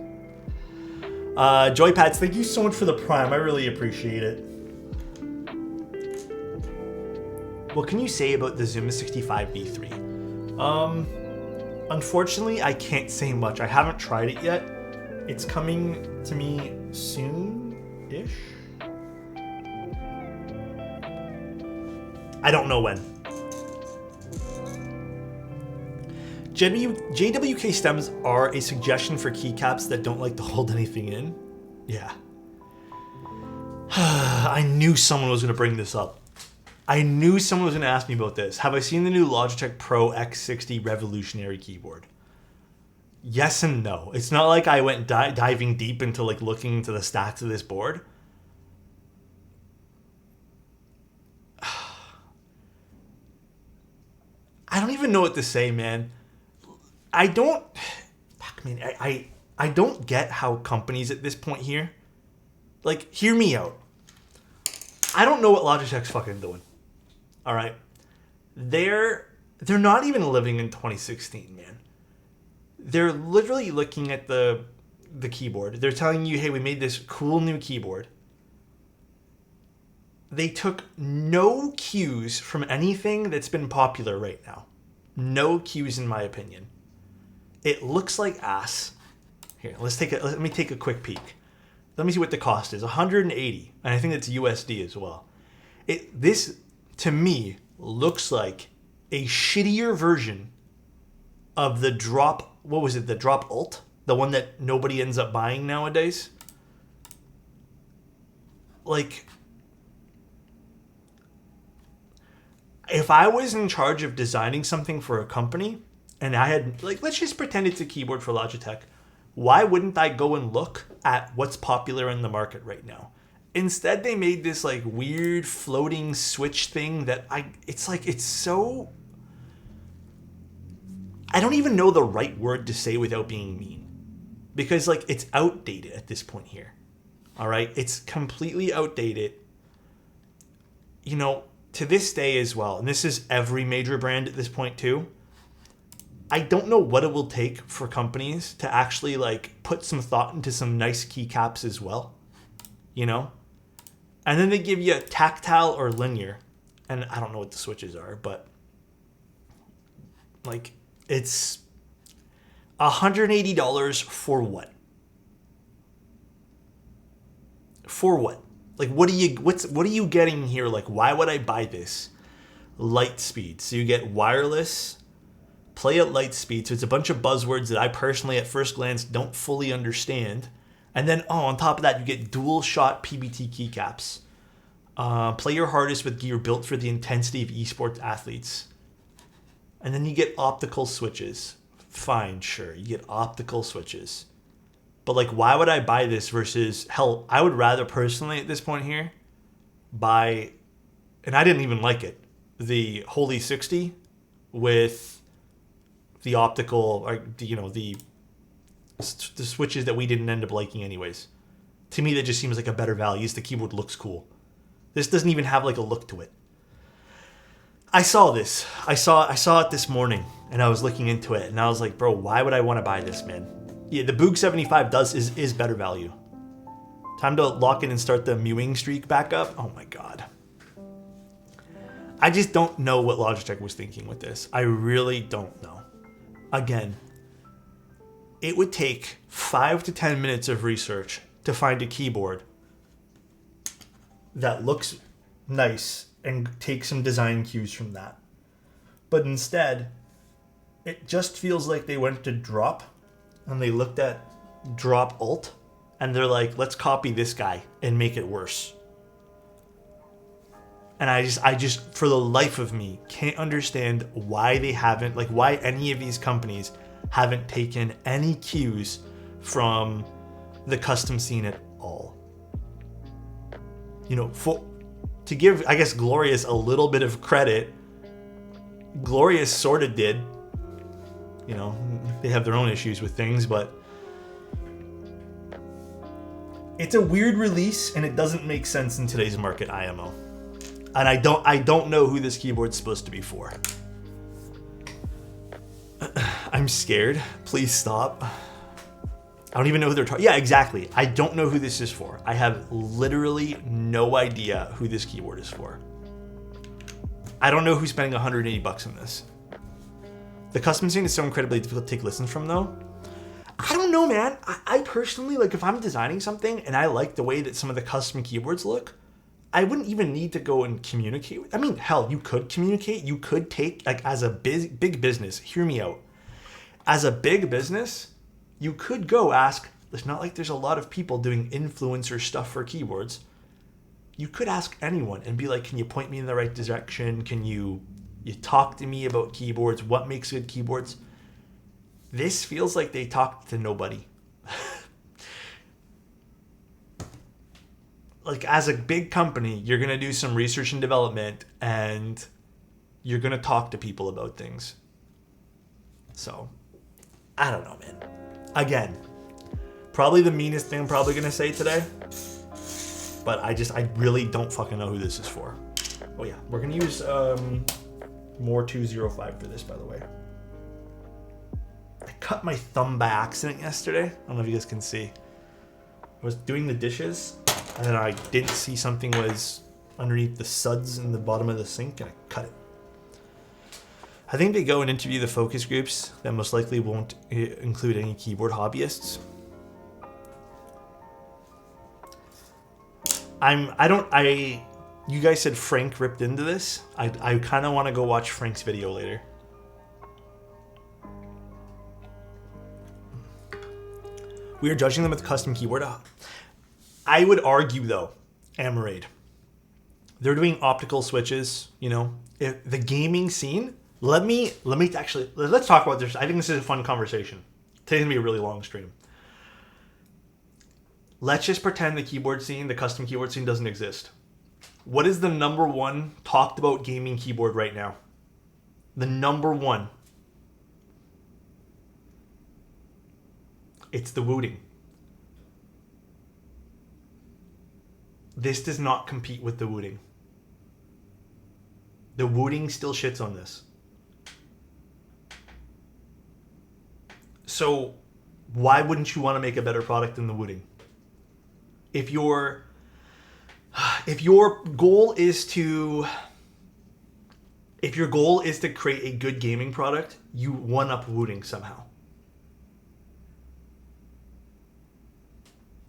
Joypads, thank you so much for the Prime. I really appreciate it. What can you say about the Zuma 65 V3? Unfortunately, I can't say much. I haven't tried it yet. It's coming to me soon-ish. I don't know when. JWK stems are a suggestion for keycaps that don't like to hold anything in. Yeah. I knew someone was going to bring this up. I knew someone was going to ask me about this. Have I seen the new Logitech Pro X60 Revolutionary keyboard? Yes and no. It's not like I went diving deep into like looking into the stats of this board. I don't even know what to say, man. I don't get how companies at this point here, like, hear me out. I don't know what Logitech's fucking doing. All right, they're not even living in 2016, man. They're literally looking at the keyboard. They're telling you, hey, we made this cool new keyboard. They took no cues from anything that's been popular right now. No cues, in my opinion. It looks like ass. Here, let me take a quick peek. Let me see what the cost is. $180, and I think it's USD as well. This to me looks like a shittier version of the Drop. What was it? The Drop Alt, the one that nobody ends up buying nowadays. Like, if I was in charge of designing something for a company, and I had, like, let's just pretend it's a keyboard for Logitech, why wouldn't I go and look at what's popular in the market right now? Instead, they made this like weird floating switch thing that it's so I don't even know the right word to say without being mean. Because, like, it's outdated at this point here. All right? It's completely outdated. You know, to this day as well, and this is every major brand at this point too, I don't know what it will take for companies to actually, like, put some thought into some nice keycaps as well. You know? And then they give you a tactile or linear. And I don't know what the switches are, but, like, it's $180 for what? For what? Like, what are you getting here? Like, why would I buy this? Light speed. So you get wireless, play at light speed. So it's a bunch of buzzwords that I personally at first glance don't fully understand. And then, on top of that, you get dual shot PBT keycaps. Play your hardest with gear built for the intensity of esports athletes. And then you get optical switches. Fine, sure. You get optical switches. But, like, why would I buy this versus, hell, I would rather personally at this point here buy, and I didn't even like it, the Holy 60 with the optical, or, you know, the switches that we didn't end up liking anyways. To me, that just seems like a better value. The keyboard looks cool. This doesn't even have, like, a look to it. I saw this. I saw it this morning, and I was looking into it, and I was like, bro, why would I want to buy this, man? Yeah, the Boog 75 is better value. Time to lock in and start the mewing streak back up. Oh my god. I just don't know what Logitech was thinking with this. I really don't know. Again, it would take 5 to 10 minutes of research to find a keyboard that looks nice and take some design cues from that. But instead, it just feels like they went to drop and they looked at drop alt and they're like, let's copy this guy and make it worse. And I just for the life of me can't understand why they haven't, like, why any of these companies haven't taken any cues from the custom scene at all. You know, to give, I guess, Glorious a little bit of credit, Glorious sort of did. You know, they have their own issues with things, but it's a weird release and it doesn't make sense in today's market, IMO. And I don't know who this keyboard's supposed to be for. I'm scared. Please stop. I don't even know who they're talking. Yeah, exactly. I don't know who this is for. I have literally no idea who this keyboard is for. I don't know who's spending $180 on this. The custom scene is so incredibly difficult to take listens from, though. I don't know, man. I personally, like, if I'm designing something and I like the way that some of the custom keyboards look, I wouldn't even need to go and communicate. I mean, hell, you could communicate. You could take, like, as a big business, hear me out. As a big business, you could go ask, it's not like there's a lot of people doing influencer stuff for keyboards. You could ask anyone and be like, can you point me in the right direction? Can you talk to me about keyboards? What makes good keyboards? This feels like they talked to nobody. Like, as a big company, you're going to do some research and development and you're going to talk to people about things. So, I don't know, man. Again, probably the meanest thing I'm probably going to say today. But I really don't fucking know who this is for. Oh yeah, we're going to use more 205 for this, by the way. I cut my thumb by accident yesterday. I don't know if you guys can see. I was doing the dishes, and then I didn't see something was underneath the suds in the bottom of the sink, and I cut it. I think they go and interview the focus groups that most likely won't include any keyboard hobbyists. You guys said Frank ripped into this. I kind of want to go watch Frank's video later. We are judging them with custom keyboard. I would argue, though, Amarade, they're doing optical switches. You know, if the gaming scene. Let's talk about this. I think this is a fun conversation. Today's gonna be a really long stream. Let's just pretend the keyboard scene, the custom keyboard scene, doesn't exist. What is the number one talked about gaming keyboard right now? The number one. It's the wooting. This does not compete with the wooting. The wooting still shits on this. So why wouldn't you want to make a better product than the wooting? If your goal is to create a good gaming product, you one up wooting somehow.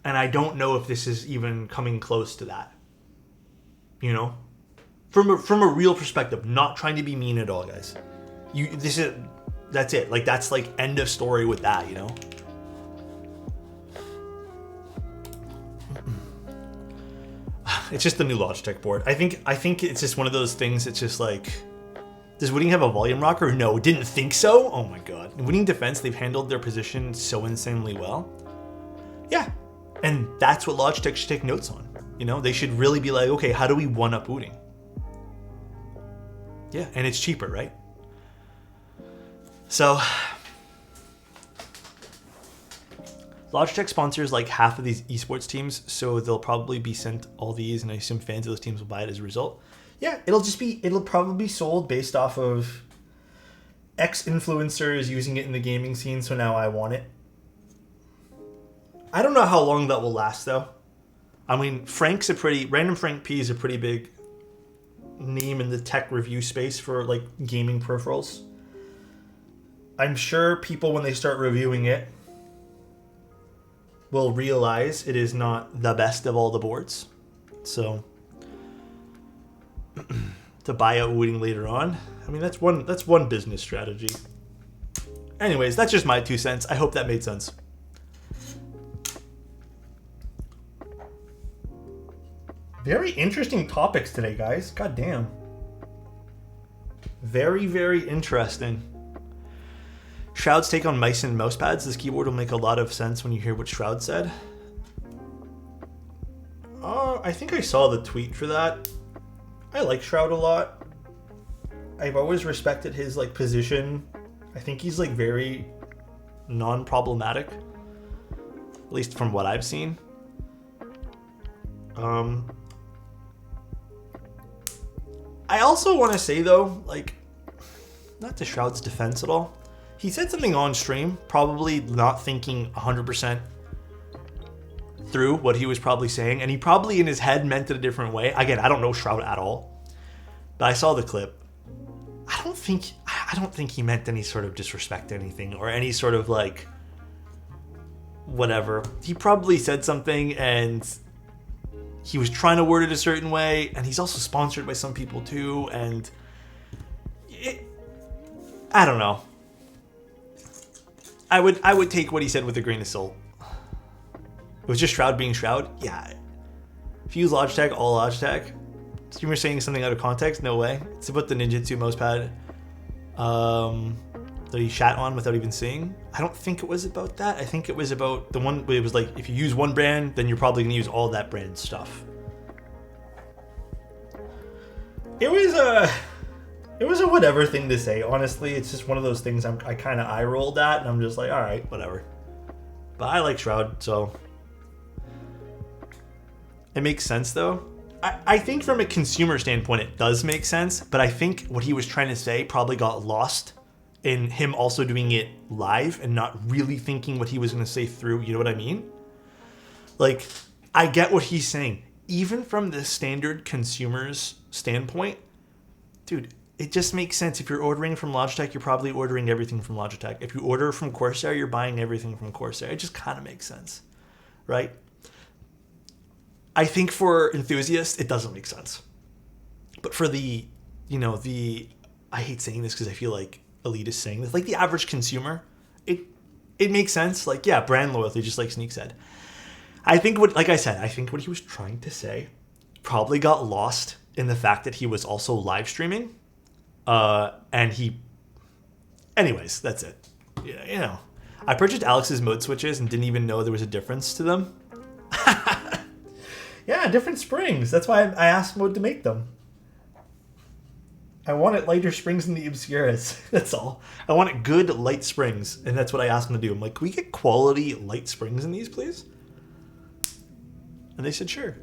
And I don't know if this is even coming close to that. You know? From a real perspective, not trying to be mean at all, guys. That's it. Like, that's like end of story with that, you know? It's just the new Logitech board. I think it's just one of those things. It's just like, does Wooting have a volume rocker? No, didn't think so. Oh my god. In Wooting defense, they've handled their position so insanely well. Yeah, and that's what Logitech should take notes on. You know, they should really be like, okay, how do we one up Wooting? Yeah, and it's cheaper, right? So, Logitech sponsors like half of these esports teams, so they'll probably be sent all these, and I assume fans of those teams will buy it as a result. Yeah, it'll probably be sold based off of X influencers using it in the gaming scene, so now I want it. I don't know how long that will last, though. I mean, Random Frank P is a pretty big name in the tech review space for like gaming peripherals. I'm sure people, when they start reviewing it, will realize it is not the best of all the boards. So to buy out Wooting later on, I mean, that's one business strategy. Anyways, that's just my 2 cents. I hope that made sense. Very interesting topics today, guys. God damn. Very, very interesting. Shroud's take on mice and mouse pads. This keyboard will make a lot of sense when you hear what Shroud said. I think I saw the tweet for that. I like Shroud a lot. I've always respected his like position. I think he's like very non-problematic, at least from what I've seen. I also want to say though, like, not to Shroud's defense at all, he said something on stream, probably not thinking 100% through what he was probably saying, and he probably in his head meant it a different way. Again, I don't know Shroud at all, but I saw the clip. I don't think he meant any sort of disrespect to anything or any sort of like whatever. He probably said something and he was trying to word it a certain way, and he's also sponsored by some people too, and I don't know. I would take what he said with a grain of salt. It was just Shroud being Shroud. Yeah. If you use Logitech, all Logitech. Streamer saying something out of context? No way. It's about the Ninjutsu mouse pad that he shat on without even seeing. I don't think it was about that. I think it was about the one where it was like, if you use one brand, then you're probably going to use all that brand stuff. It was a whatever thing to say. Honestly, it's just one of those things I kind of eye rolled at, and I'm just like, all right, whatever. But I like Shroud, so it makes sense though. I think from a consumer standpoint, it does make sense, but I think what he was trying to say probably got lost in him also doing it live and not really thinking what he was going to say through. You know what I mean? Like, I get what he's saying. Even from the standard consumer's standpoint, dude, it just makes sense. If you're ordering from Logitech, you're probably ordering everything from Logitech. If you order from Corsair, you're buying everything from Corsair. It just kind of makes sense, right? I think for enthusiasts, it doesn't make sense. But for the I hate saying this because I feel like elite is saying this, like the average consumer, it makes sense. Like, yeah, brand loyalty, just like Sneak said. I think what he was trying to say probably got lost in the fact that he was also live streaming. Anyways, that's it. Yeah, you know, I purchased Alex's mode switches and didn't even know there was a difference to them. Yeah, different springs. That's why I asked Mode to make them. I wanted lighter springs in the Obscuras. That's all. I wanted good light springs, and that's what I asked them to do. I'm like, can we get quality light springs in these, please? And they said, sure.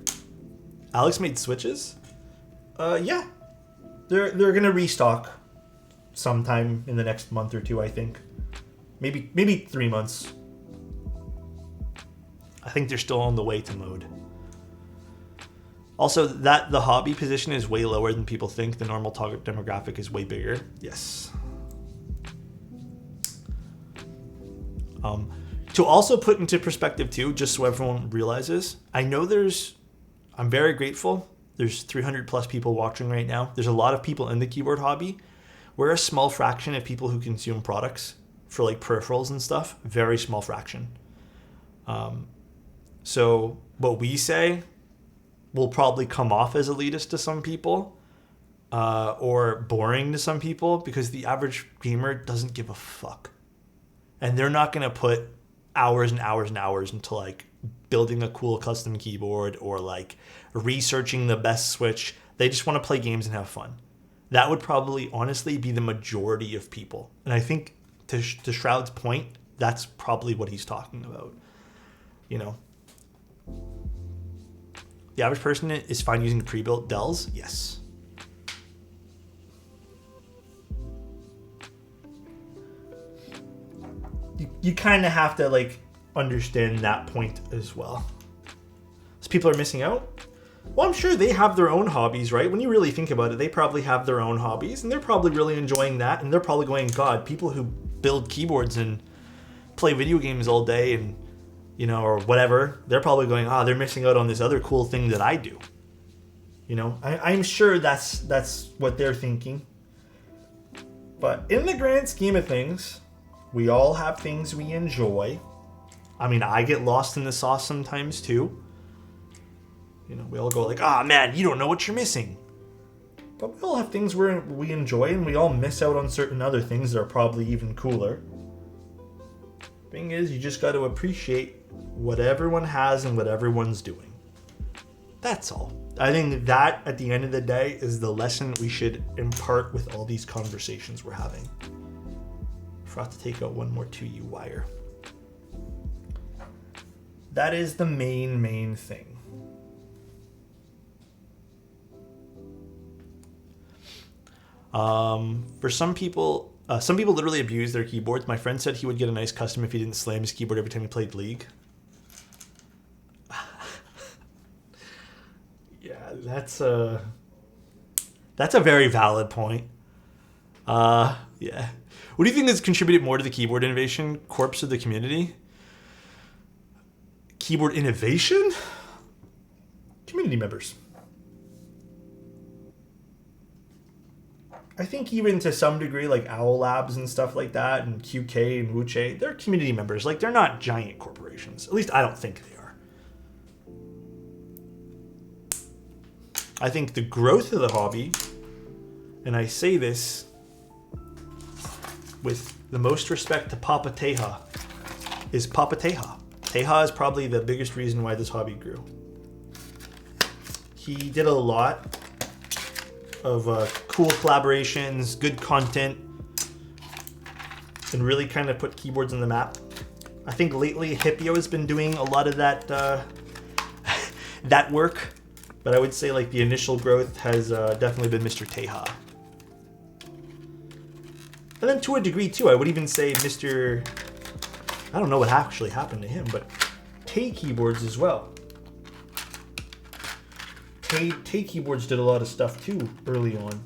Alex made switches? Yeah. They're gonna restock sometime in the next month or two, I think. Maybe 3 months. I think they're still on the way to mode. Also, that the hobby position is way lower than people think. The normal target demographic is way bigger. Yes. To also put into perspective too, just so everyone realizes, I'm very grateful. There's 300 plus people watching right now. There's a lot of people in the keyboard hobby. We're a small fraction of people who consume products for like peripherals and stuff. Very small fraction. So what we say will probably come off as elitist to some people or boring to some people because the average gamer doesn't give a fuck. And they're not going to put hours and hours and hours into like building a cool custom keyboard or like researching the best switch. They just want to play games and have fun. That would probably honestly be the majority of people. And I think to Shroud's point, that's probably what he's talking about. You know, the average person is fine using pre-built Dells? Yes. You kind of have to like understand that point as well. So people are missing out? Well, I'm sure they have their own hobbies, right? When you really think about it, they probably have their own hobbies and they're probably really enjoying that. And they're probably going, God, people who build keyboards and play video games all day and, you know, or whatever, they're probably going, they're missing out on this other cool thing that I do. You know, I'm sure that's what they're thinking. But in the grand scheme of things, we all have things we enjoy. I mean, I get lost in the sauce sometimes too. You know, we all go like, man, you don't know what you're missing. But we all have things we enjoy, and we all miss out on certain other things that are probably even cooler. Thing is, you just got to appreciate what everyone has and what everyone's doing. That's all. I think that, at the end of the day, is the lesson we should impart with all these conversations we're having. Forgot to take out one more 2U wire. That is the main thing. For some people literally abuse their keyboards. My friend said he would get a nice custom if he didn't slam his keyboard every time he played League. Yeah, that's a very valid point. Yeah. What do you think has contributed more to the keyboard innovation? Corpse of the community? Keyboard innovation? Community members. I think even to some degree, like Owl Labs and stuff like that, and QK and Wuche, they're community members. Like, they're not giant corporations. At least I don't think they are. I think the growth of the hobby, and I say this with the most respect to Papa Teja, is Papa Teja. Teja is probably the biggest reason why this hobby grew. He did a lot of cool collaborations, good content, and really kind of put keyboards on the map. I think lately Hippio has been doing a lot of that that work, but I would say like the initial growth has definitely been Mr. Teja. And then to a degree too, I would even say Mr. I don't know what actually happened to him, but Tay Keyboards as well. Tay Keyboards did a lot of stuff too early on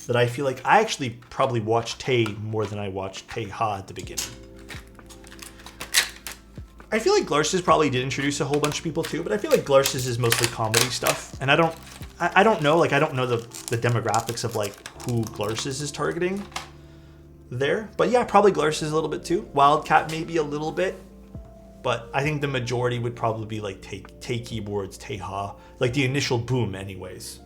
that I feel like I actually probably watched Tay more than I watched Teja at the beginning. I feel like Glarses probably did introduce a whole bunch of people too, but I feel like Glarses is mostly comedy stuff, and I don't know, like I don't know the demographics of like who Glarses is targeting there, but yeah, probably Glarses a little bit too. Wildcat maybe a little bit. But I think the majority would probably be like Tay Keyboards, Teja, like the initial boom anyways.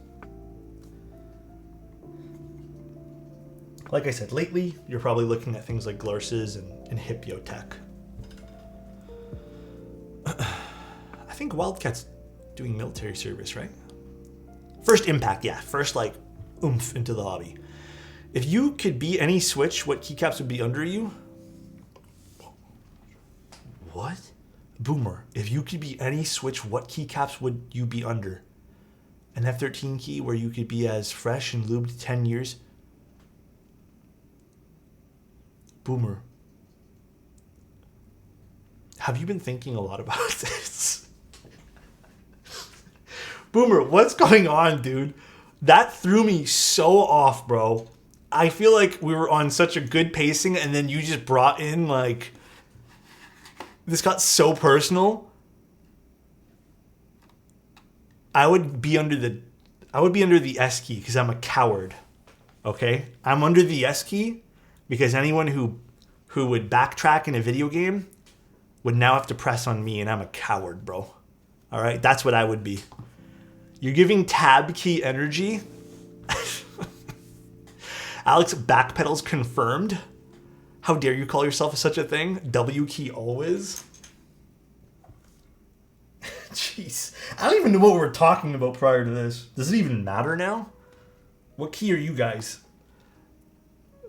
Like I said, lately, you're probably looking at things like Glarses and Hippio Tech. I think Wildcat's doing military service, right? First impact, yeah. First like oomph into the hobby. If you could be any Switch, what keycaps would be under you? What? Boomer, if you could be any Switch, what keycaps would you be under? An F13 key where you could be as fresh and lubed 10 years? Boomer, have you been thinking a lot about this? Boomer, what's going on, dude? That threw me so off, bro. I feel like we were on such a good pacing, and then you just brought in, like, this got so personal. I would be under the S key because I'm a coward. Okay? I'm under the S key because anyone who would backtrack in a video game would now have to press on me, and I'm a coward, bro. All right? That's what I would be. You're giving tab key energy. Alex backpedals confirmed. How dare you call yourself such a thing? W key always. Jeez. I don't even know what we were talking about prior to this. Does it even matter now? What key are you guys?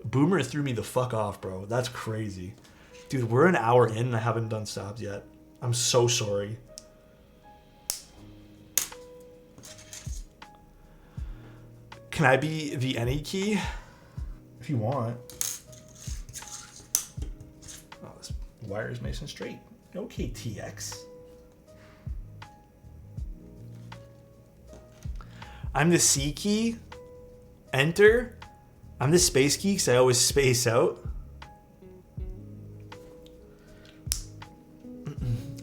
Boomer threw me the fuck off, bro. That's crazy. Dude, we're an hour in and I haven't done subs yet. I'm so sorry. Can I be the any key? If you want. Oh, this wire is nice and straight. Okay, TX. I'm the C key. Enter. I'm the space key because I always space out.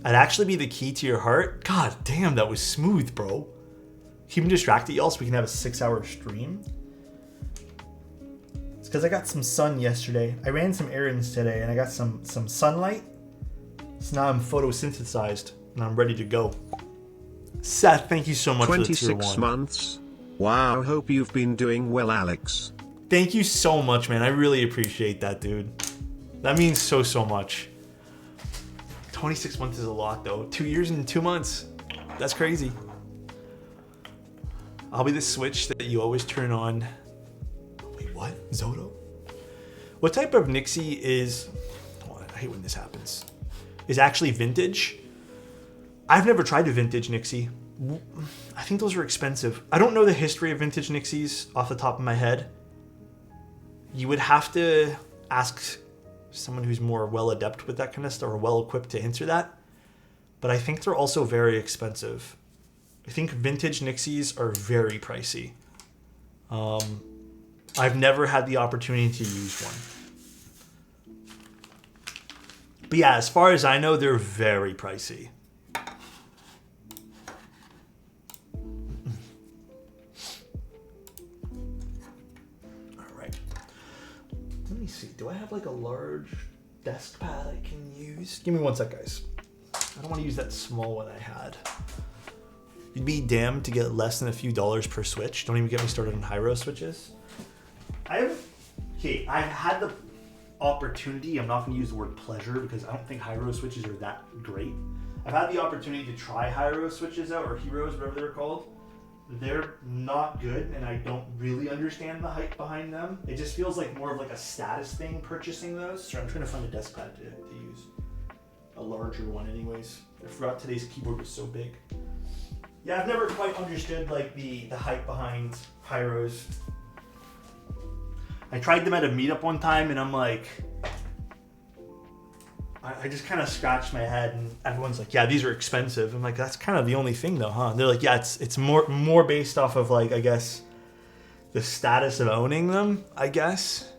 I'd actually be the key to your heart. God damn, that was smooth, bro. Keep him distracted, y'all, so we can have a 6-hour stream. It's because I got some sun yesterday. I ran some errands today, and I got some sunlight. So now I'm photosynthesized, and I'm ready to go. Seth, thank you so much for the tier 1. 26 months. Wow, hope you've been doing well, Alex. Thank you so much, man. I really appreciate that, dude. That means so, so much. 26 months is a lot, though. 2 years and 2 months. That's crazy. I'll be the Switch that you always turn on. Wait, what? Zoto? What type of Nixie is... Oh, I hate when this happens. Is actually vintage? I've never tried a vintage Nixie. I think those are expensive. I don't know the history of vintage Nixies off the top of my head. You would have to ask someone who's more well adept with that kind of stuff or well equipped to answer that. But I think they're also very expensive. I think vintage Nixies are very pricey. I've never had the opportunity to use one. But yeah, as far as I know, they're very pricey. Let me see. Do I have like a large desk pad I can use? Give me 1 sec, guys. I don't want to use that small one I had. You'd be damned to get less than a few dollars per Switch. Don't even get me started on Hyro switches. I've had the opportunity. I'm not going to use the word pleasure because I don't think Hyro switches are that great. I've had the opportunity to try Hyro switches out, or Heroes, whatever they're called. They're not good, and I don't really understand the hype behind them. It just feels like more of like a status thing purchasing those. So I'm trying to find a desk pad to use. A larger one anyways. I forgot today's keyboard was so big. Yeah, I've never quite understood like the hype behind Hyros. I tried them at a meetup one time, and I'm like... I just kind of scratched my head, and everyone's like, yeah, these are expensive. I'm like, that's kind of the only thing though, huh? And they're like, yeah, it's more based off of like, I guess, the status of owning them, I guess.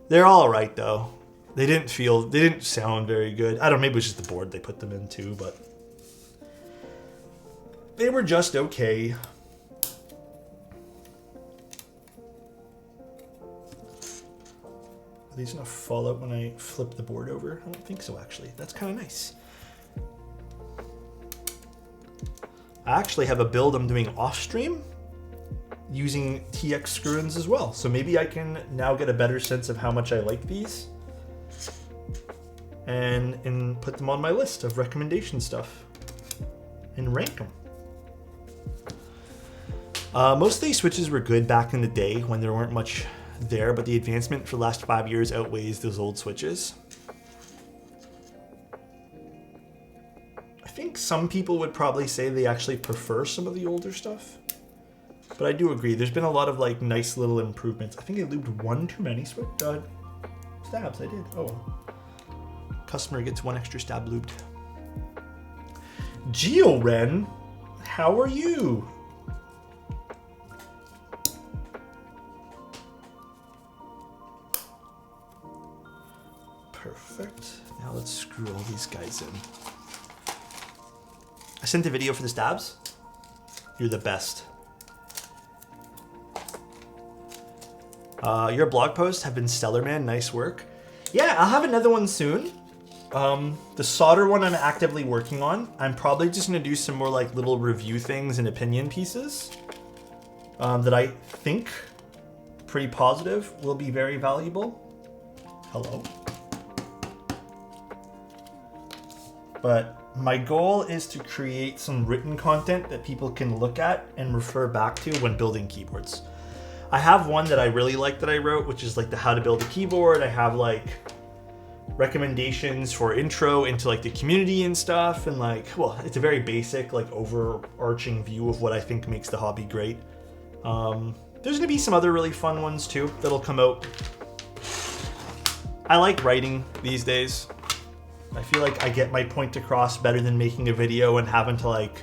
They're all right though. They didn't sound very good. I don't know, maybe it was just the board they put them in too, but they were just okay. Are these gonna fall out when I flip the board over? I don't think so, actually. That's kind of nice. I actually have a build I'm doing off stream using TX screw-ins as well. So maybe I can now get a better sense of how much I like these and put them on my list of recommendation stuff and rank them. Most of these switches were good back in the day when there weren't much there, but the advancement for the last 5 years outweighs those old switches. I think some people would probably say they actually prefer some of the older stuff. But I do agree, there's been a lot of like nice little improvements. I think I lubed one too many stabs, I did. Oh well. Customer gets one extra stab lubed. GeoRen, how are you? Perfect. Now let's screw all these guys in. I sent a video for the stabs. You're the best. Your blog posts have been stellar, man. Nice work. Yeah, I'll have another one soon. The solder one I'm actively working on. I'm probably just gonna do some more like little review things and opinion pieces that I think pretty positive will be very valuable. Hello. But my goal is to create some written content that people can look at and refer back to when building keyboards. I have one that I really like that I wrote, which is like the how to build a keyboard. I have like recommendations for intro into like the community and stuff, and like, well, it's a very basic like overarching view of what I think makes the hobby great. There's gonna be some other really fun ones too that'll come out. I like writing these days. I feel like I get my point across better than making a video and having to like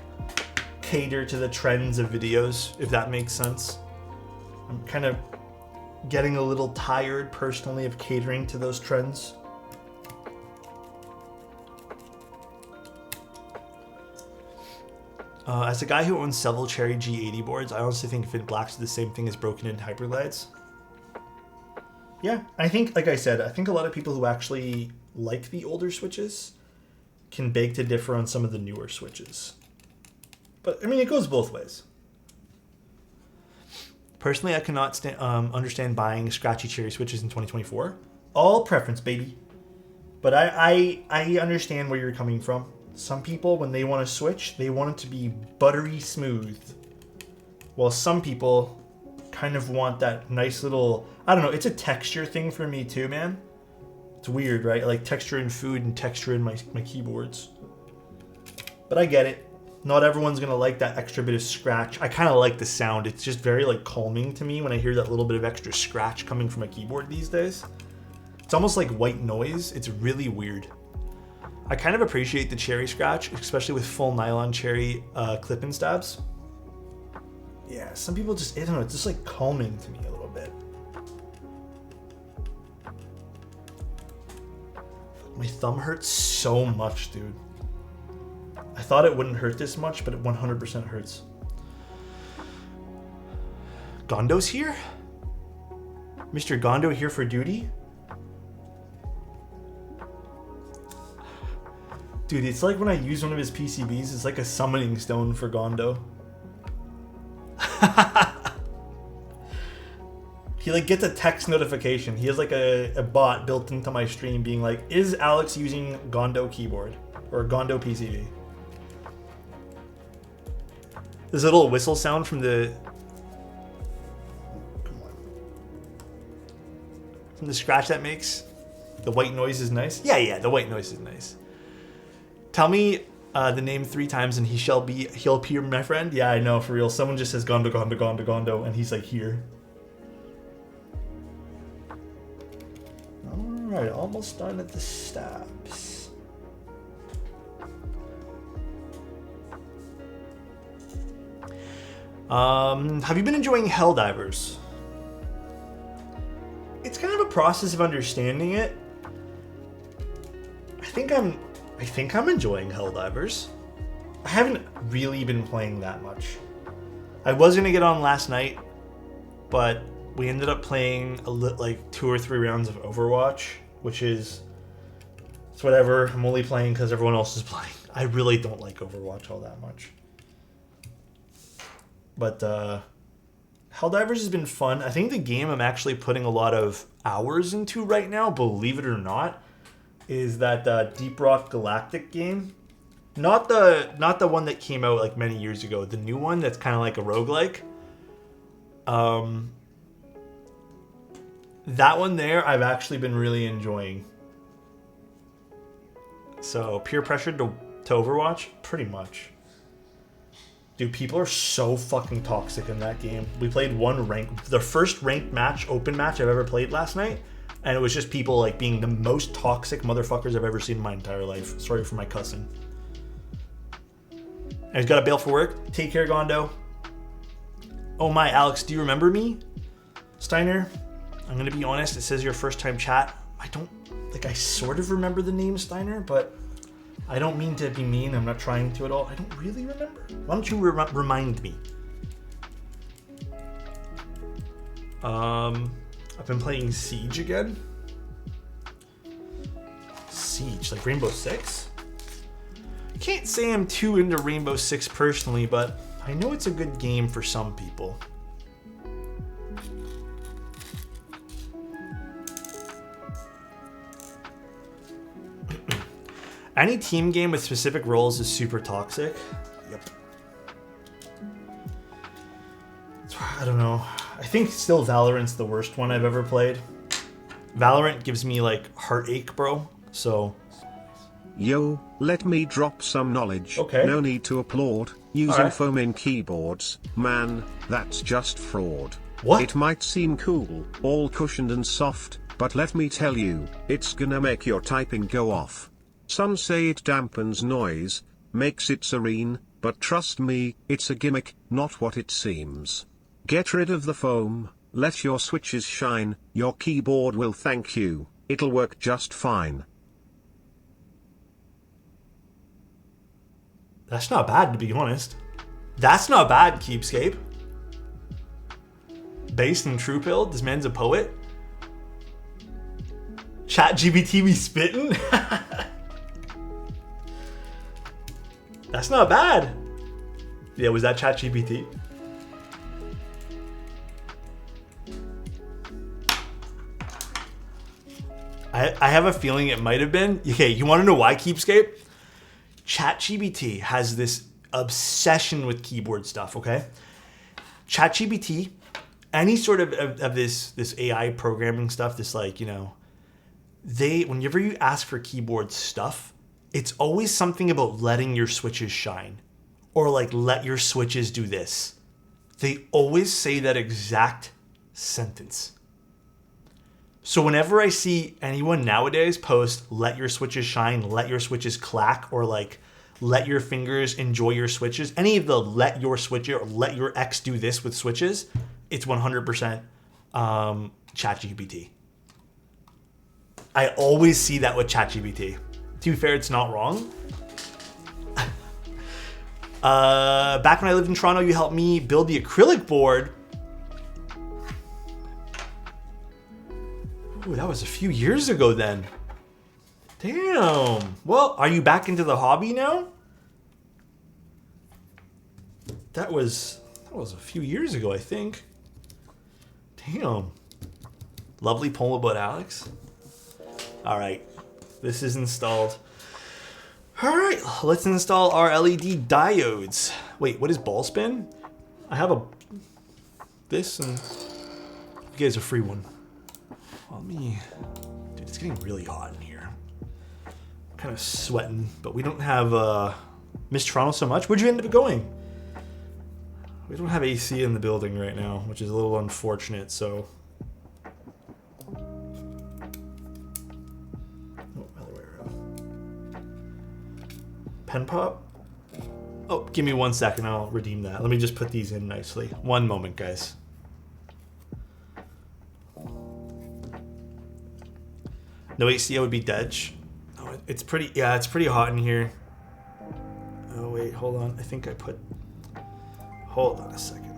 cater to the trends of videos, if that makes sense. I'm kind of getting a little tired personally of catering to those trends. As a guy who owns several Cherry G80 boards, I honestly think Fit Blacks are the same thing as broken in Hyperglides. Yeah, I think, like I said, I think a lot of people who actually like the older switches can beg to differ on some of the newer switches. But, I mean, it goes both ways. Personally, I cannot understand buying scratchy Cherry switches in 2024. All preference, baby. But I understand where you're coming from. Some people, when they want to switch, they want it to be buttery smooth. While some people kind of want that nice little, I don't know, it's a texture thing for me too, man. It's weird, right? I like texture in food and texture in my keyboards. But I get it. Not everyone's gonna like that extra bit of scratch. I kind of like the sound. It's just very like calming to me when I hear that little bit of extra scratch coming from a keyboard these days. It's almost like white noise. It's really weird. I kind of appreciate the Cherry scratch, especially with full nylon Cherry clip-in stabs. Yeah, some people just, I don't know, it's just like calming to me a little bit. My thumb hurts so much, dude. I thought it wouldn't hurt this much, but it 100% hurts. Gondo's here? Mr. Gondo here for duty? Dude, it's like when I use one of his PCBs, it's like a summoning stone for Gondo. He like gets a text notification. He has like a bot built into my stream being like, is Alex using Gondo keyboard or Gondo PCB? There's a little whistle sound from the scratch that makes. The white noise is nice. Yeah, the white noise is nice. Tell me the name 3 times and he'll appear, my friend. Yeah, I know, for real. Someone just says Gondo, Gondo, Gondo, Gondo, and he's like here. Alright, almost done at the stabs. Have you been enjoying Helldivers? It's kind of a process of understanding it. I think I'm enjoying Helldivers. I haven't really been playing that much. I was gonna get on last night, but we ended up playing like 2 or 3 rounds of Overwatch, which is, it's whatever. I'm only playing because everyone else is playing. I really don't like Overwatch all that much. But Helldivers has been fun. I think the game I'm actually putting a lot of hours into right now, believe it or not, is that Deep Rock Galactic game. Not the one that came out like many years ago. The new one that's kind of like a roguelike. That one there, I've actually been really enjoying. So, peer pressure to Overwatch? Pretty much. Dude, people are so fucking toxic in that game. We played the first ranked match, open match I've ever played last night, and it was just people like being the most toxic motherfuckers I've ever seen in my entire life. Sorry for my cussing. And he's got to bail for work. Take care, Gondo. Oh my, Alex, do you remember me? Steiner? I'm going to be honest, it says your first time chat. I sort of remember the name Steiner, but I don't mean to be mean. I'm not trying to at all. I don't really remember. Why don't you remind me? I've been playing Siege again. Siege, like Rainbow Six? I can't say I'm too into Rainbow Six personally, but I know it's a good game for some people. Any team game with specific roles is super toxic. Yep. I don't know. I think still Valorant's the worst one I've ever played. Valorant gives me like heartache, bro. So. Yo, let me drop some knowledge. Okay. No need to applaud. Using right. foam in keyboards, man, that's just fraud. What? It might seem cool, all cushioned and soft, but let me tell you, it's gonna make your typing go off. Some say it dampens noise, makes it serene, but trust me, it's a gimmick, not what it seems. Get rid of the foam, let your switches shine, your keyboard will thank you, it'll work just fine. That's not bad, to be honest. That's not bad, Keepscape. Based in true build, this man's a poet. ChatGPT be spitting? That's not bad. Yeah, was that ChatGPT? I have a feeling it might have been. Okay, you want to know why, Keepscape? ChatGPT has this obsession with keyboard stuff, okay? ChatGPT, any sort of this AI programming stuff, this like, whenever you ask for keyboard stuff, it's always something about letting your switches shine. Or like, let your switches do this. They always say that exact sentence. So whenever I see anyone nowadays post, let your switches shine, let your switches clack, or like, let your fingers enjoy your switches, any of the let your switch or let your X do this with switches, it's 100% ChatGPT. I always see that with ChatGPT. To be fair, it's not wrong. Back when I lived in Toronto, you helped me build the acrylic board. Ooh, that was a few years ago then. Damn. Well, are you back into the hobby now? That was a few years ago, I think. Damn. Lovely poem about Alex. All right. This is installed. All right, let's install our LED diodes. Wait, what is ball spin? I have this and you guys a free one. Dude, it's getting really hot in here. I'm kind of sweating, but we don't have Miss Toronto so much. Where'd you end up going? We don't have AC in the building right now, which is a little unfortunate, so. Pen pop? Oh, give me 1 second. I'll redeem that. Let me just put these in nicely. One moment, guys. No AC would be dead. Oh, it's pretty hot in here. Oh, wait, hold on. I think I put... Hold on a second.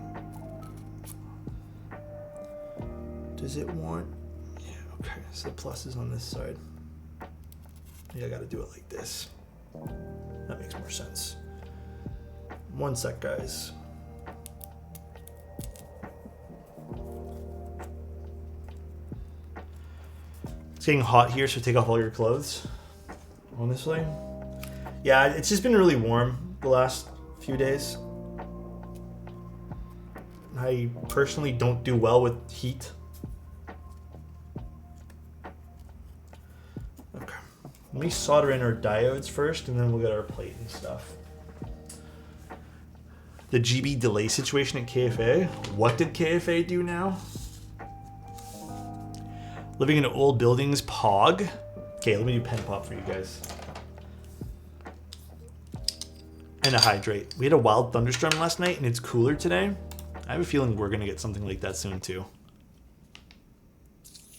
Does it want... Yeah, okay. So the plus is on this side. Yeah, I gotta do it like this. That makes more sense. 1 sec, guys. It's getting hot here, so take off all your clothes. Honestly. Yeah, it's just been really warm the last few days. I personally don't do well with heat. Okay. Let me solder in our diodes first, and then we'll get our plate and stuff. The GB delay situation at KFA. What did KFA do now? Living in old buildings, POG. Okay, let me do pen pop for you guys. And a hydrate. We had a wild thunderstorm last night and it's cooler today. I have a feeling we're gonna get something like that soon too.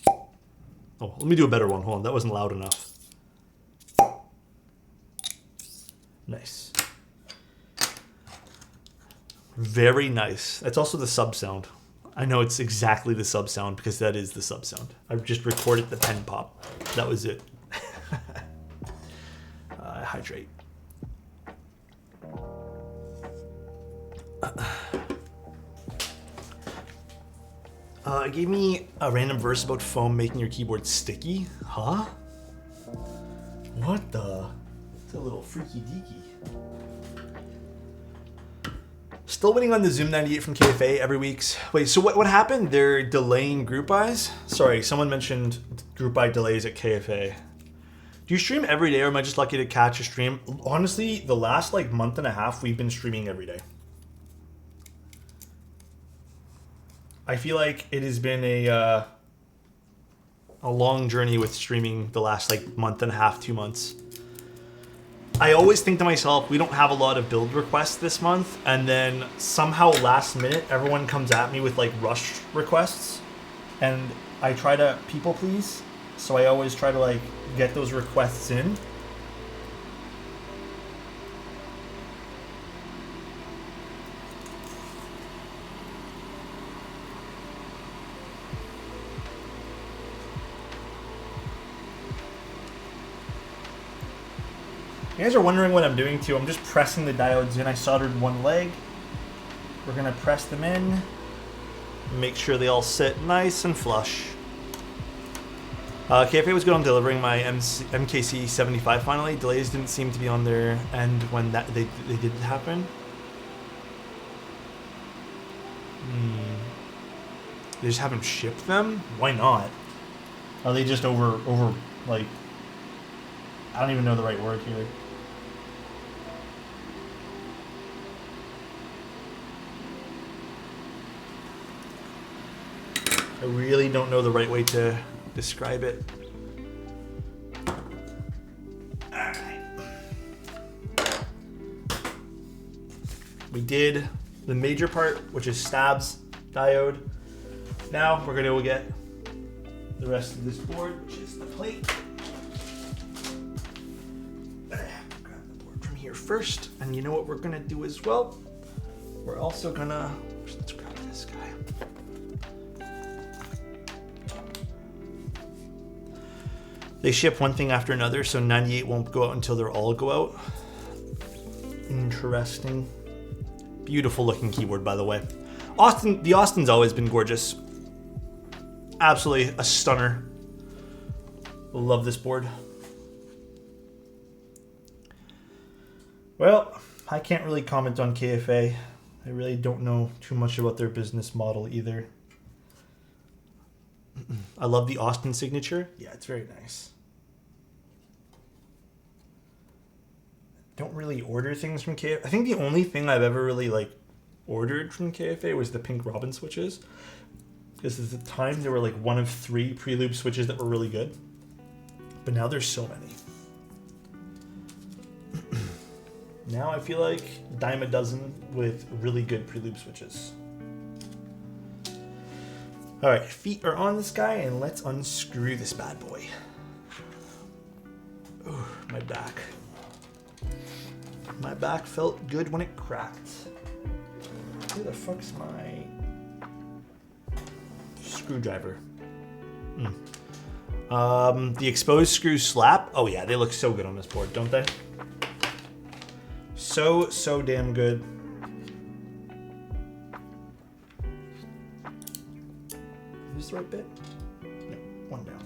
Oh, let me do a better one. Hold on, that wasn't loud enough. Nice. Very nice. That's also the sub sound. I know it's exactly the sub sound because that is the sub sound. I've just recorded the pen pop. That was it. Hydrate. It gave me a random verse about foam making your keyboard sticky. Huh? What the? It's a little freaky deaky. Still waiting on the Zoom 98 from KFA every week. Wait, so what happened? They're delaying group buys? Sorry, someone mentioned group buy delays at KFA. Do you stream every day or am I just lucky to catch a stream? Honestly, the last like month and a half, we've been streaming every day. I feel like it has been a long journey with streaming the last like month and a half, 2 months. I always think to myself, we don't have a lot of build requests this month, and then somehow last minute, everyone comes at me with like rush requests, and I try to people please, so I always try to like get those requests in. You guys are wondering what I'm doing too. I'm just pressing the diodes in. I soldered one leg. We're gonna press them in. Make sure they all sit nice and flush. KFA was good on delivering my MKC 75 finally. Delays didn't seem to be on their end when they did happen. They just haven't shipped them? Why not? Are they just over like, I don't even know the right word here. I really don't know the right way to describe it. Alright. We did the major part, which is stabs diode. Now we're going to get the rest of this board, which is the plate. Grab the board from here first. And you know what we're going to do as well? We're also going to... Let's grab this guy. They ship one thing after another, so 98 won't go out until they're all go out. Interesting. Beautiful looking keyboard, by the way. The Austin's always been gorgeous. Absolutely a stunner. Love this board. Well, I can't really comment on KFA. I really don't know too much about their business model either. I love the Austin signature. Yeah, it's very nice. Don't really order things from KFA. I think the only thing I've ever really like ordered from KFA was the pink Robin switches. Because at the time there were like one of 3 preloop switches that were really good. But now there's so many. Now I feel like dime a dozen with really good preloop switches. Alright, feet are on this guy, and let's unscrew this bad boy. Ooh, my back. My back felt good when it cracked. Where the fuck's my screwdriver? The exposed screws slap. Oh yeah, they look so good on this board, don't they? So damn good. Is this the right bit? No, one down.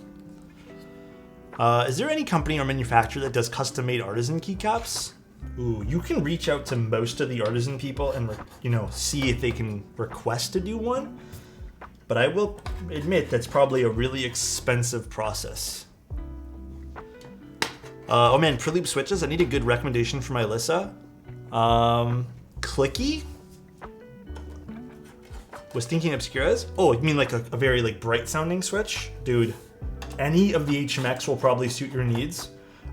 Is there any company or manufacturer that does custom-made artisan keycaps? Ooh, you can reach out to most of the artisan people and, see if they can request to do one. But I will admit that's probably a really expensive process. Oh man, preloop switches. I need a good recommendation for my Alyssa. Clicky? Was thinking Obscuras. Oh, you mean like a very like bright sounding switch? Dude, any of the HMX will probably suit your needs.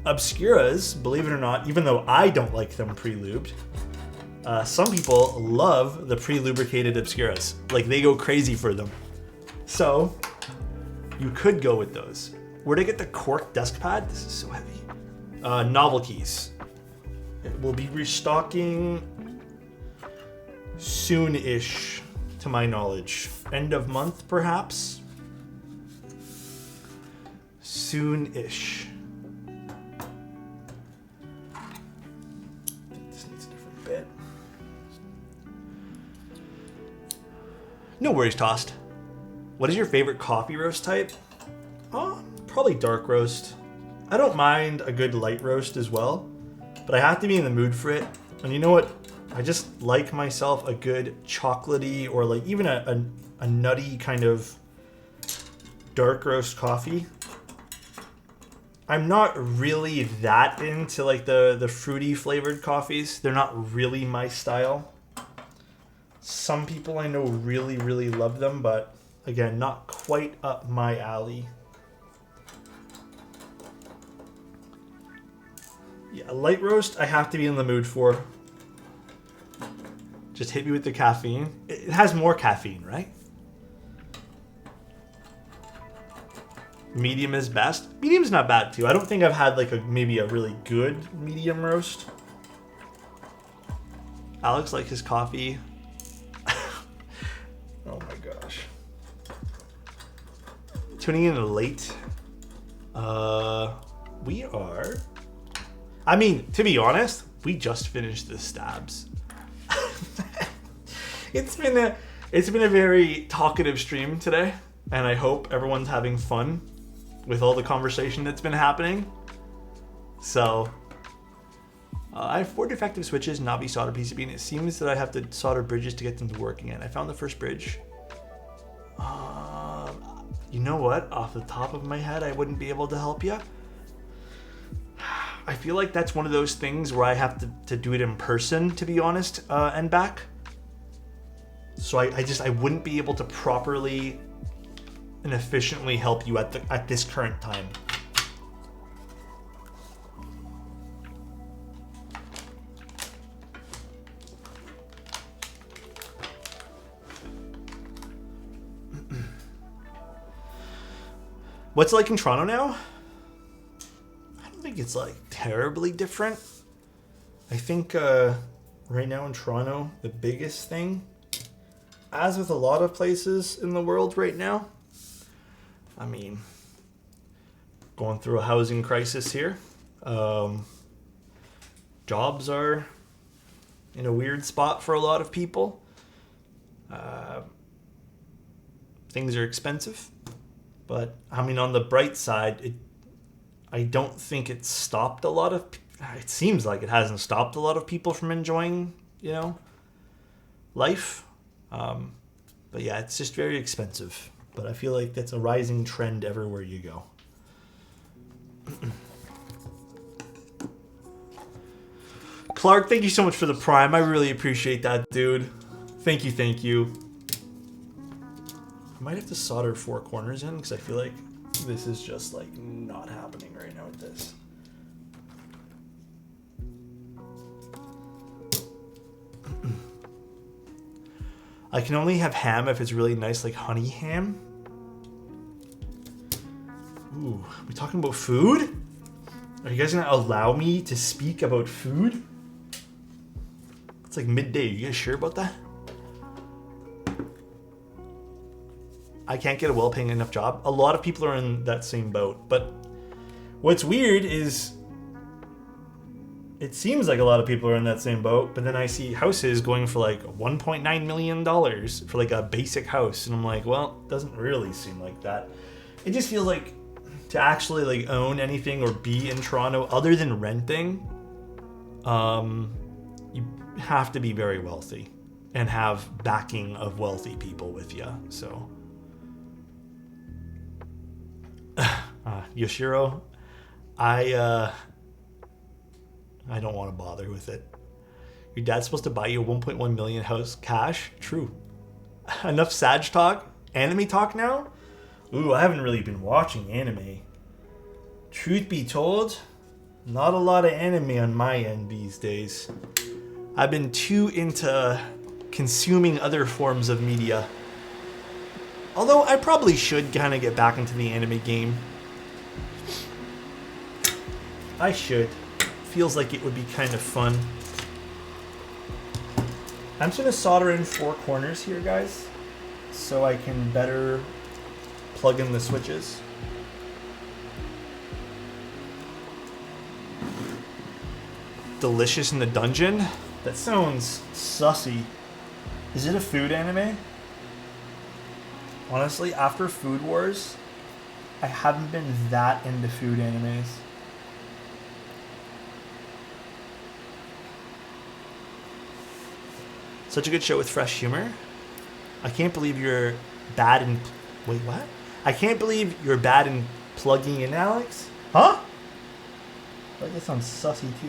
Obscuras, believe it or not, even though I don't like them pre-lubed, some people love the pre-lubricated Obscuras. Like, they go crazy for them. So, you could go with those. Where'd I get the cork desk pad? This is so heavy. Novelties. It will be restocking soon-ish, to my knowledge. End of month, perhaps? Soon-ish. No worries, Tossed. What is your favorite coffee roast type? Probably dark roast. I don't mind a good light roast as well, but I have to be in the mood for it. And you know what? I just like myself a good chocolatey or like even a nutty kind of dark roast coffee. I'm not really that into like the fruity flavored coffees. They're not really my style. Some people I know really, really love them, but again, not quite up my alley. Yeah, a light roast I have to be in the mood for. Just hit me with the caffeine. It has more caffeine, right? Medium is best. Medium's not bad too. I don't think I've had like maybe a really good medium roast. Alex likes his coffee. Oh my gosh. Tuning in late. We are. I mean, to be honest, we just finished the stabs. It's been a very talkative stream today, and I hope everyone's having fun with all the conversation that's been happening. So, I have 4 defective switches, knobby solder PCB, and it seems that I have to solder bridges to get them to work again. I found the first bridge. You know what? Off the top of my head, I wouldn't be able to help you. I feel like that's one of those things where I have to do it in person, to be honest, and back. So I wouldn't be able to properly and efficiently help you at this current time. What's it like in Toronto now? I don't think it's like terribly different. I think right now in Toronto, the biggest thing, as with a lot of places in the world right now, I mean, going through a housing crisis here. Jobs are in a weird spot for a lot of people. Things are expensive. But, I mean, on the bright side, I don't think it stopped a lot of... It seems like it hasn't stopped a lot of people from enjoying, life. But yeah, it's just very expensive. But I feel like that's a rising trend everywhere you go. Clark, thank you so much for the Prime. I really appreciate that, dude. Thank you. I might have to solder 4 corners in because I feel like this is just like not happening right now with this. I can only have ham if it's really nice, like honey ham. Ooh, are we talking about food? Are you guys gonna allow me to speak about food? It's like midday. You guys sure about that? I can't get a well-paying enough job. A lot of people are in that same boat. But what's weird is it seems like a lot of people are in that same boat, but then I see houses going for like $1.9 million for like a basic house. And I'm like, well, it doesn't really seem like that. It just feels like to actually like own anything or be in Toronto other than renting, you have to be very wealthy and have backing of wealthy people with you. So, Yoshiro, I don't want to bother with it. Your dad's supposed to buy you a 1.1 million house cash? True. Enough Sag talk? Anime talk now? Ooh, I haven't really been watching anime. Truth be told, not a lot of anime on my end these days. I've been too into consuming other forms of media. Although I probably should kind of get back into the anime game. I should. Feels like it would be kind of fun. I'm just going to solder in 4 corners here, guys, so I can better plug in the switches. Delicious in the Dungeon? That sounds sussy. Is it a food anime? Honestly, after Food Wars, I haven't been that into food animes. Such a good show with fresh humor. I can't believe you're bad in... Wait, what? I can't believe you're bad in plugging in, Alex. Huh? Like, that sounds sussy, too.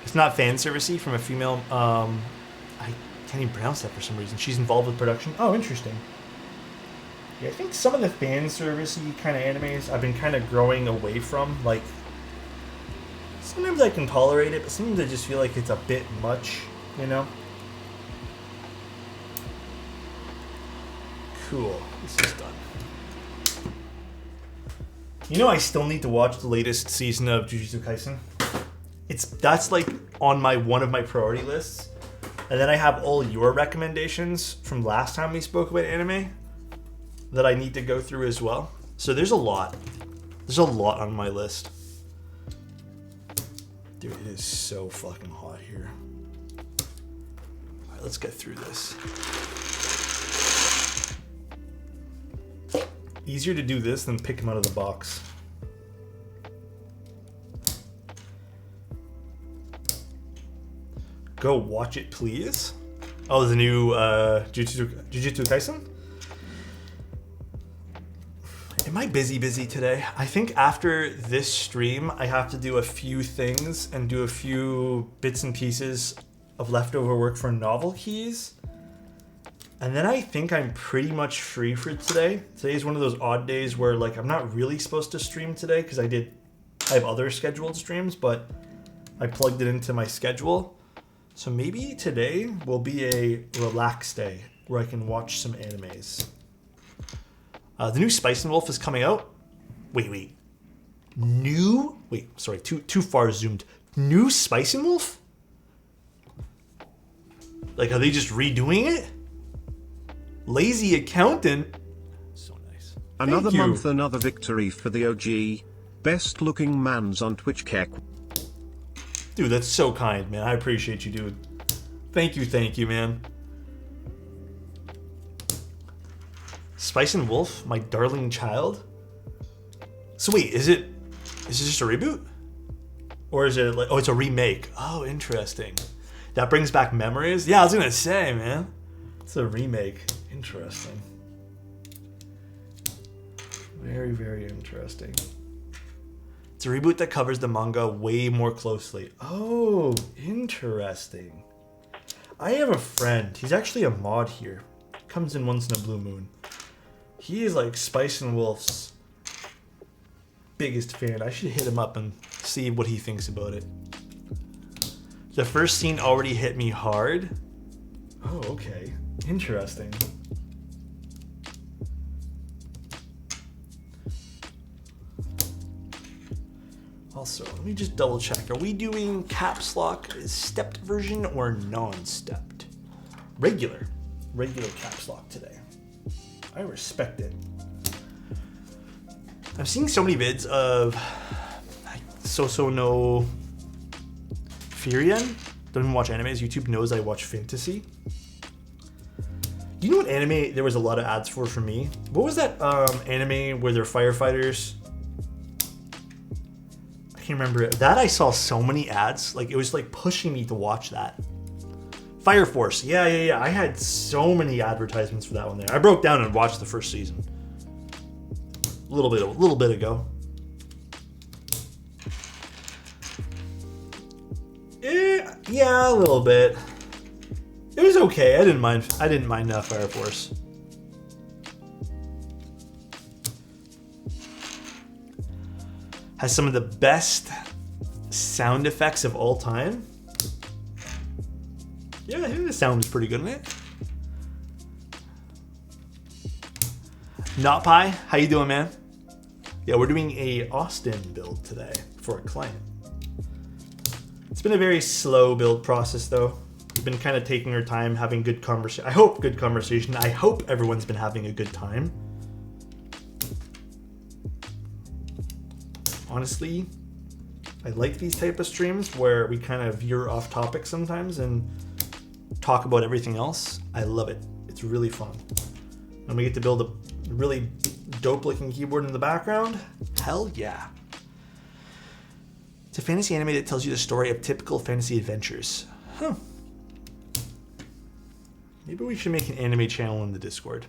It's not fan servicey from a female... I can't even pronounce that for some reason. She's involved with production. Oh, interesting. Yeah, I think some of the fan servicey kind of animes I've been kind of growing away from. Like, sometimes I can tolerate it, but sometimes I just feel like it's a bit much, you know? Cool. This is done. You know, I still need to watch the latest season of Jujutsu Kaisen. That's like on one of my priority lists. And then I have all your recommendations from last time we spoke about anime that I need to go through as well. So there's a lot. There's a lot on my list. Dude, it is so fucking hot here. All right, let's get through this. Easier to do this than pick them out of the box. Go watch it, please. Oh, the new Jujutsu Kaisen? Am I busy today? I think after this stream, I have to do a few things and do a few bits and pieces of leftover work for novel keys. And then I think I'm pretty much free for today. Today's one of those odd days where like I'm not really supposed to stream today because I have other scheduled streams, but I plugged it into my schedule. So maybe today will be a relaxed day where I can watch some animes. The new Spice and Wolf is coming out. Wait. Too far zoomed. New Spice and Wolf? Like, are they just redoing it? Lazy accountant. So nice. Another month, another victory for the OG. Best looking mans on Twitch Keck. Dude, that's so kind, man. I appreciate you, dude. Thank you, man. Spice and Wolf, my darling child. So wait, is it just a reboot? Or is it like, oh, it's a remake. Oh, interesting. That brings back memories? Yeah, I was gonna say, man. It's a remake. Interesting. Very, very interesting. It's a reboot that covers the manga way more closely. Oh, interesting. I have a friend. He's actually a mod here. Comes in once in a blue moon. He is like Spice and Wolf's biggest fan. I should hit him up and see what he thinks about it. The first scene already hit me hard. Oh, okay. Interesting. Also, let me just double check. Are we doing caps lock stepped version or non-stepped? Regular caps lock today. I respect it. I'm seeing so many vids of Soso no Furian, don't even watch animes. YouTube knows I watch fantasy. Do you know what anime there was a lot of ads for me? What was that anime where they're firefighters? I can't remember it. That I saw so many ads. Like, it was like pushing me to watch that. Fire Force. Yeah. I had so many advertisements for that one there. I broke down and watched the first season. A little bit ago. Yeah, a little bit. It was okay. I didn't mind Fire Force. Has some of the best sound effects of all time. Yeah, I think the sound is pretty good in it. Not Pie, how you doing, man? Yeah, we're doing a Austin build today for a client. It's been a very slow build process, though. We've been kind of taking our time, having good conversation. I hope good conversation. I hope everyone's been having a good time. Honestly, I like these type of streams where we kind of veer off topic sometimes and talk about everything else. I love it. It's really fun. And we get to build a really dope-looking keyboard in the background. Hell yeah. It's a fantasy anime that tells you the story of typical fantasy adventures. Huh. Maybe we should make an anime channel in the Discord.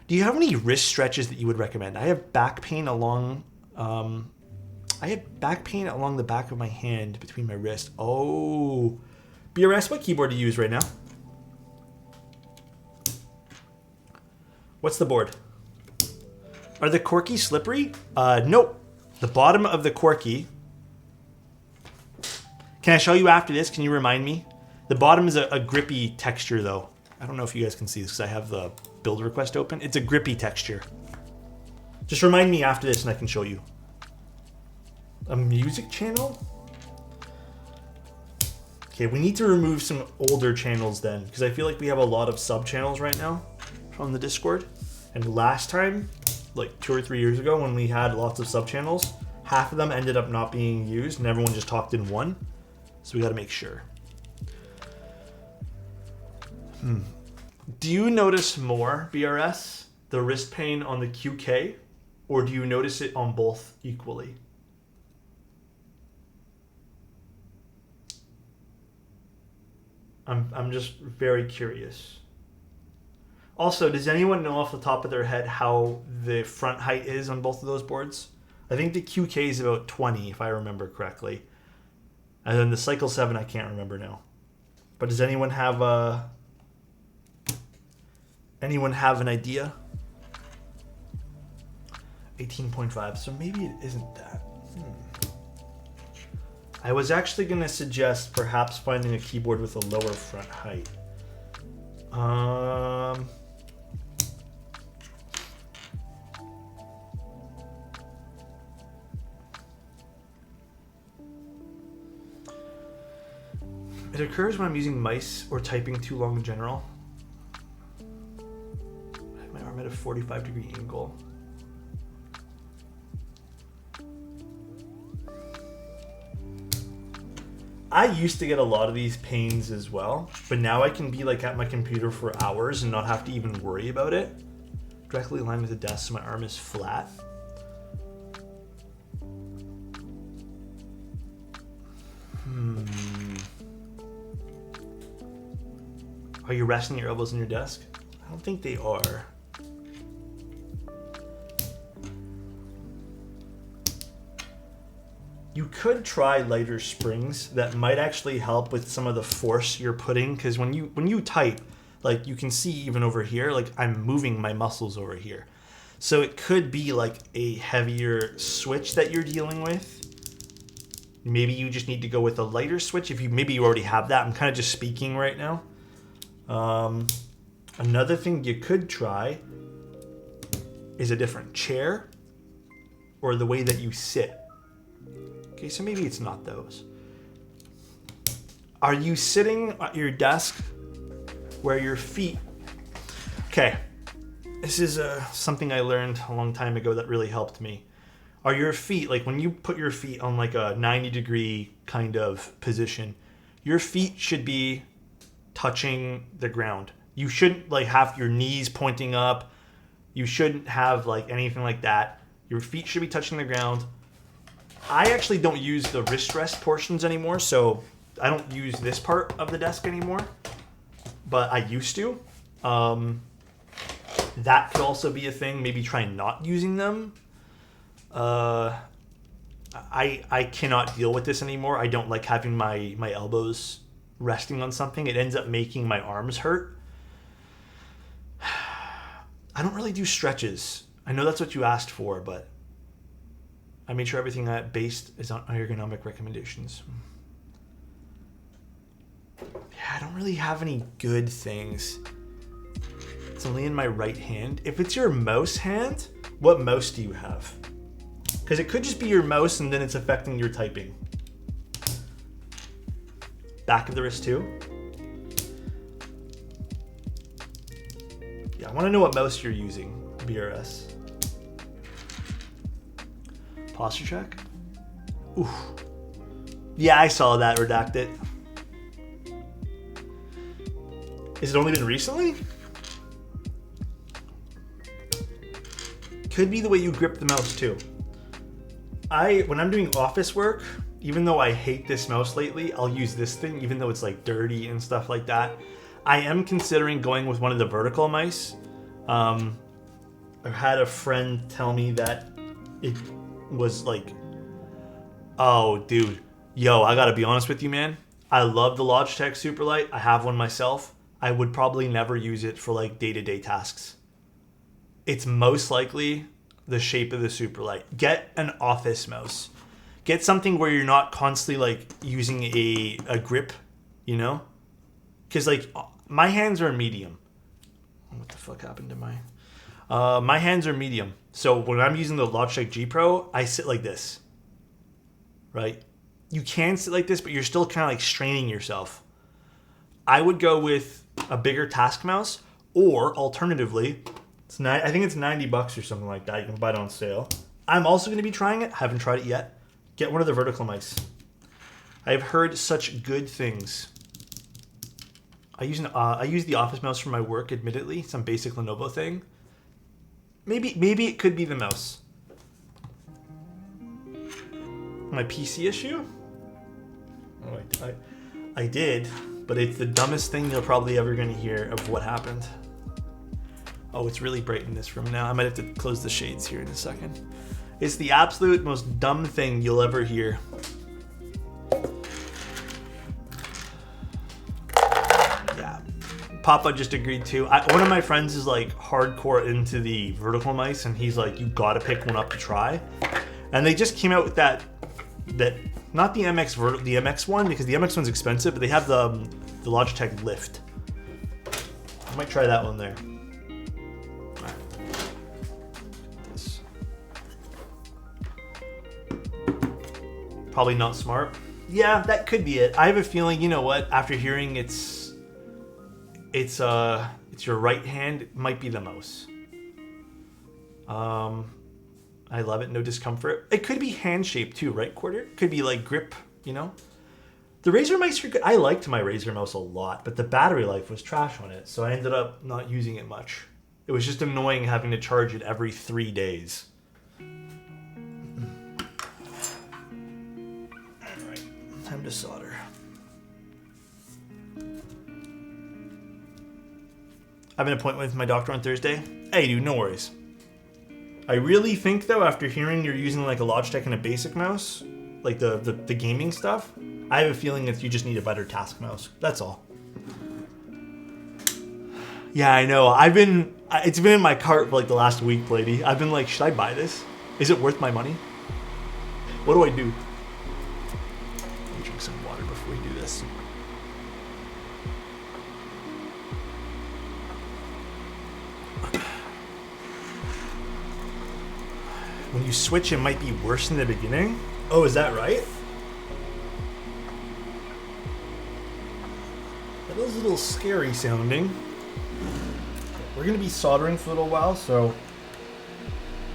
Do you have any wrist stretches that you would recommend? I have back pain along the back of my hand between my wrist. Oh. BRS, what keyboard do you use right now? What's the board? Are the Corky slippery? Nope. The bottom of the Corky. Can I show you after this? Can you remind me? The bottom is a grippy texture, though. I don't know if you guys can see this because I have the build request open. It's a grippy texture. Just remind me after this and I can show you. A music channel? Okay, we need to remove some older channels then, because I feel like we have a lot of sub-channels right now on the Discord. And last time, like 2 or 3 years ago, when we had lots of sub-channels, half of them ended up not being used and everyone just talked in one. So we got to make sure. Do you notice more, BRS, the wrist pain on the QK, or do you notice it on both equally? I'm just very curious. Also, does anyone know off the top of their head how the front height is on both of those boards? I think the QK is about 20, if I remember correctly. And then the Cycle 7, I can't remember now. But does anyone have an idea? 18.5, so maybe it isn't that. I was actually going to suggest perhaps finding a keyboard with a lower front height. It occurs when I'm using mice or typing too long in general. I have my arm at a 45-degree angle. I used to get a lot of these pains as well, but now I can be like at my computer for hours and not have to even worry about it. Directly aligned with the desk so my arm is flat. Are you resting your elbows on your desk? I don't think they are. You could try lighter springs that might actually help with some of the force you're putting, because when you type, like you can see even over here, like I'm moving my muscles over here. So it could be like a heavier switch that you're dealing with. Maybe you just need to go with a lighter switch. Maybe you already have that. I'm kind of just speaking right now. Another thing you could try is a different chair or the way that you sit. Okay, so maybe it's not those. Are you sitting at your desk where your feet... Okay, this is something I learned a long time ago that really helped me. Are your feet, like when you put your feet on like a 90-degree kind of position, your feet should be touching the ground. You shouldn't like have your knees pointing up. You shouldn't have like anything like that. Your feet should be touching the ground. I actually don't use the wrist rest portions anymore, so I don't use this part of the desk anymore, but I used to. That could also be a thing. Maybe try not using them. I cannot deal with this anymore. I don't like having my elbows resting on something. It ends up making my arms hurt. I don't really do stretches. I know that's what you asked for, but I made sure everything I based is on ergonomic recommendations. Yeah, I don't really have any good things. It's only in my right hand. If it's your mouse hand, what mouse do you have? Because it could just be your mouse and then it's affecting your typing. Back of the wrist too? Yeah, I want to know what mouse you're using, BRS. Posture check? Oof. Yeah, I saw that, redacted. Has it only been recently? Could be the way you grip the mouse too. When I'm doing office work, even though I hate this mouse lately, I'll use this thing, even though it's like dirty and stuff like that. I am considering going with one of the vertical mice. I've had a friend tell me that it was like, oh dude, yo, I gotta be honest with you, man. I love the Logitech Superlight. I have one myself. I would probably never use it for like day-to-day tasks. It's most likely the shape of the Superlight. Get an office mouse. Get something where you're not constantly like using a grip, you know? Because like my hands are medium. What the fuck happened to my... my hands are medium. So when I'm using the Logitech G Pro, I sit like this. Right? You can sit like this, but you're still kind of like straining yourself. I would go with a bigger task mouse, or alternatively, I think it's $90 or something like that. You can buy it on sale. I'm also going to be trying it. Haven't tried it yet. Get one of the vertical mice. I've heard such good things. I use the office mouse for my work, admittedly. Some basic Lenovo thing. Maybe it could be the mouse. My PC issue? Oh, I did, but it's the dumbest thing you're probably ever going to hear of what happened. Oh, it's really bright in this room now. I might have to close the shades here in a second. It's the absolute most dumb thing you'll ever hear. Yeah. Papa just agreed too. One of my friends is like hardcore into the vertical mice, and he's like, you gotta pick one up to try. And they just came out with that not the MX one, because the MX one's expensive, but they have the Logitech Lift. I might try that one there. Probably not smart. Yeah, that could be it. I have a feeling, you know what? After hearing it's your right hand, it might be the mouse. I love it. No discomfort. It could be hand shaped too, right, Quarter? Could be like grip, you know. The Razer mice are good. I liked my Razer mouse a lot, but the battery life was trash on it, so I ended up not using it much. It was just annoying having to charge it every 3 days. Time to solder. I have an appointment with my doctor on Thursday. Hey, dude, no worries. I really think, though, after hearing you're using like a Logitech and a basic mouse, like the gaming stuff, I have a feeling that you just need a better task mouse. That's all. Yeah, I know. It's been in my cart for like the last week, lady. I've been like, should I buy this? Is it worth my money? What do I do? Drink some water before we do this. When you switch, it might be worse in the beginning. Oh, is that right? That is a little scary sounding. We're going to be soldering for a little while, so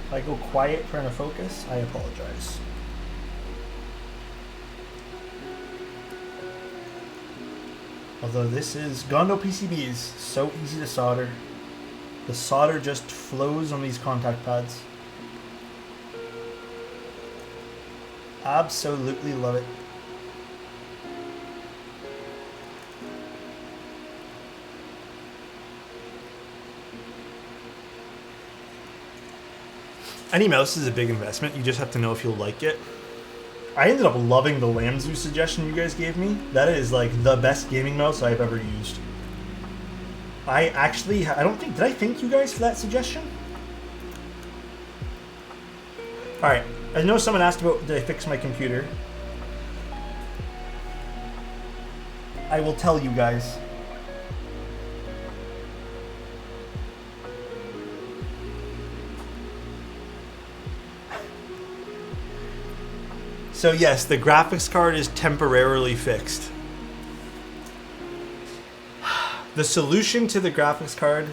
if I go quiet trying to focus, I apologize. Although this is Gondo PCBs, so easy to solder. The solder just flows on these contact pads. Absolutely love it. Any mouse is a big investment. You just have to know if you'll like it. I ended up loving the Lamzu suggestion you guys gave me. That is like the best gaming mouse I've ever used. I don't think, did I thank you guys for that suggestion? Alright, I know someone asked about, did I fix my computer? I will tell you guys. So yes, the graphics card is temporarily fixed. The solution to the graphics card,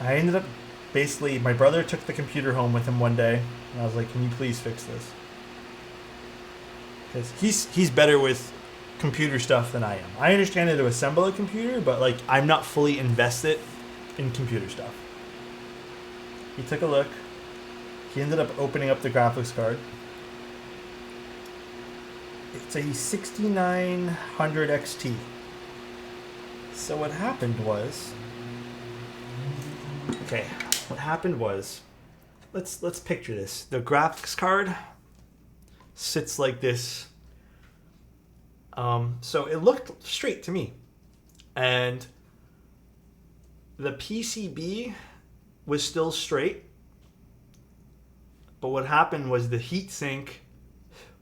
I ended up basically, my brother took the computer home with him one day, and I was like, can you please fix this? Because he's better with computer stuff than I am. I understand how to assemble a computer, but like I'm not fully invested in computer stuff. He took a look. He ended up opening up the graphics card. It's a 6900 XT. So what happened was, let's picture this. The graphics card sits like this. So it looked straight to me, and the PCB was still straight. But what happened was the heatsink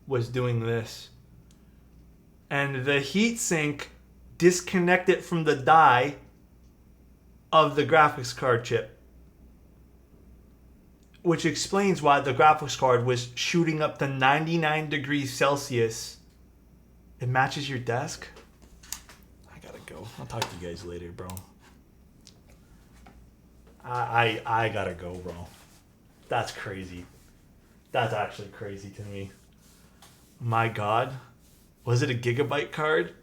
was doing this, and the heatsink disconnected from the die of the graphics card chip, which explains why the graphics card was shooting up to 99 degrees Celsius. It matches your desk? I gotta go. I'll talk to you guys later, bro. I gotta go, bro. That's crazy. That's actually crazy to me. My God. Was it a gigabyte card?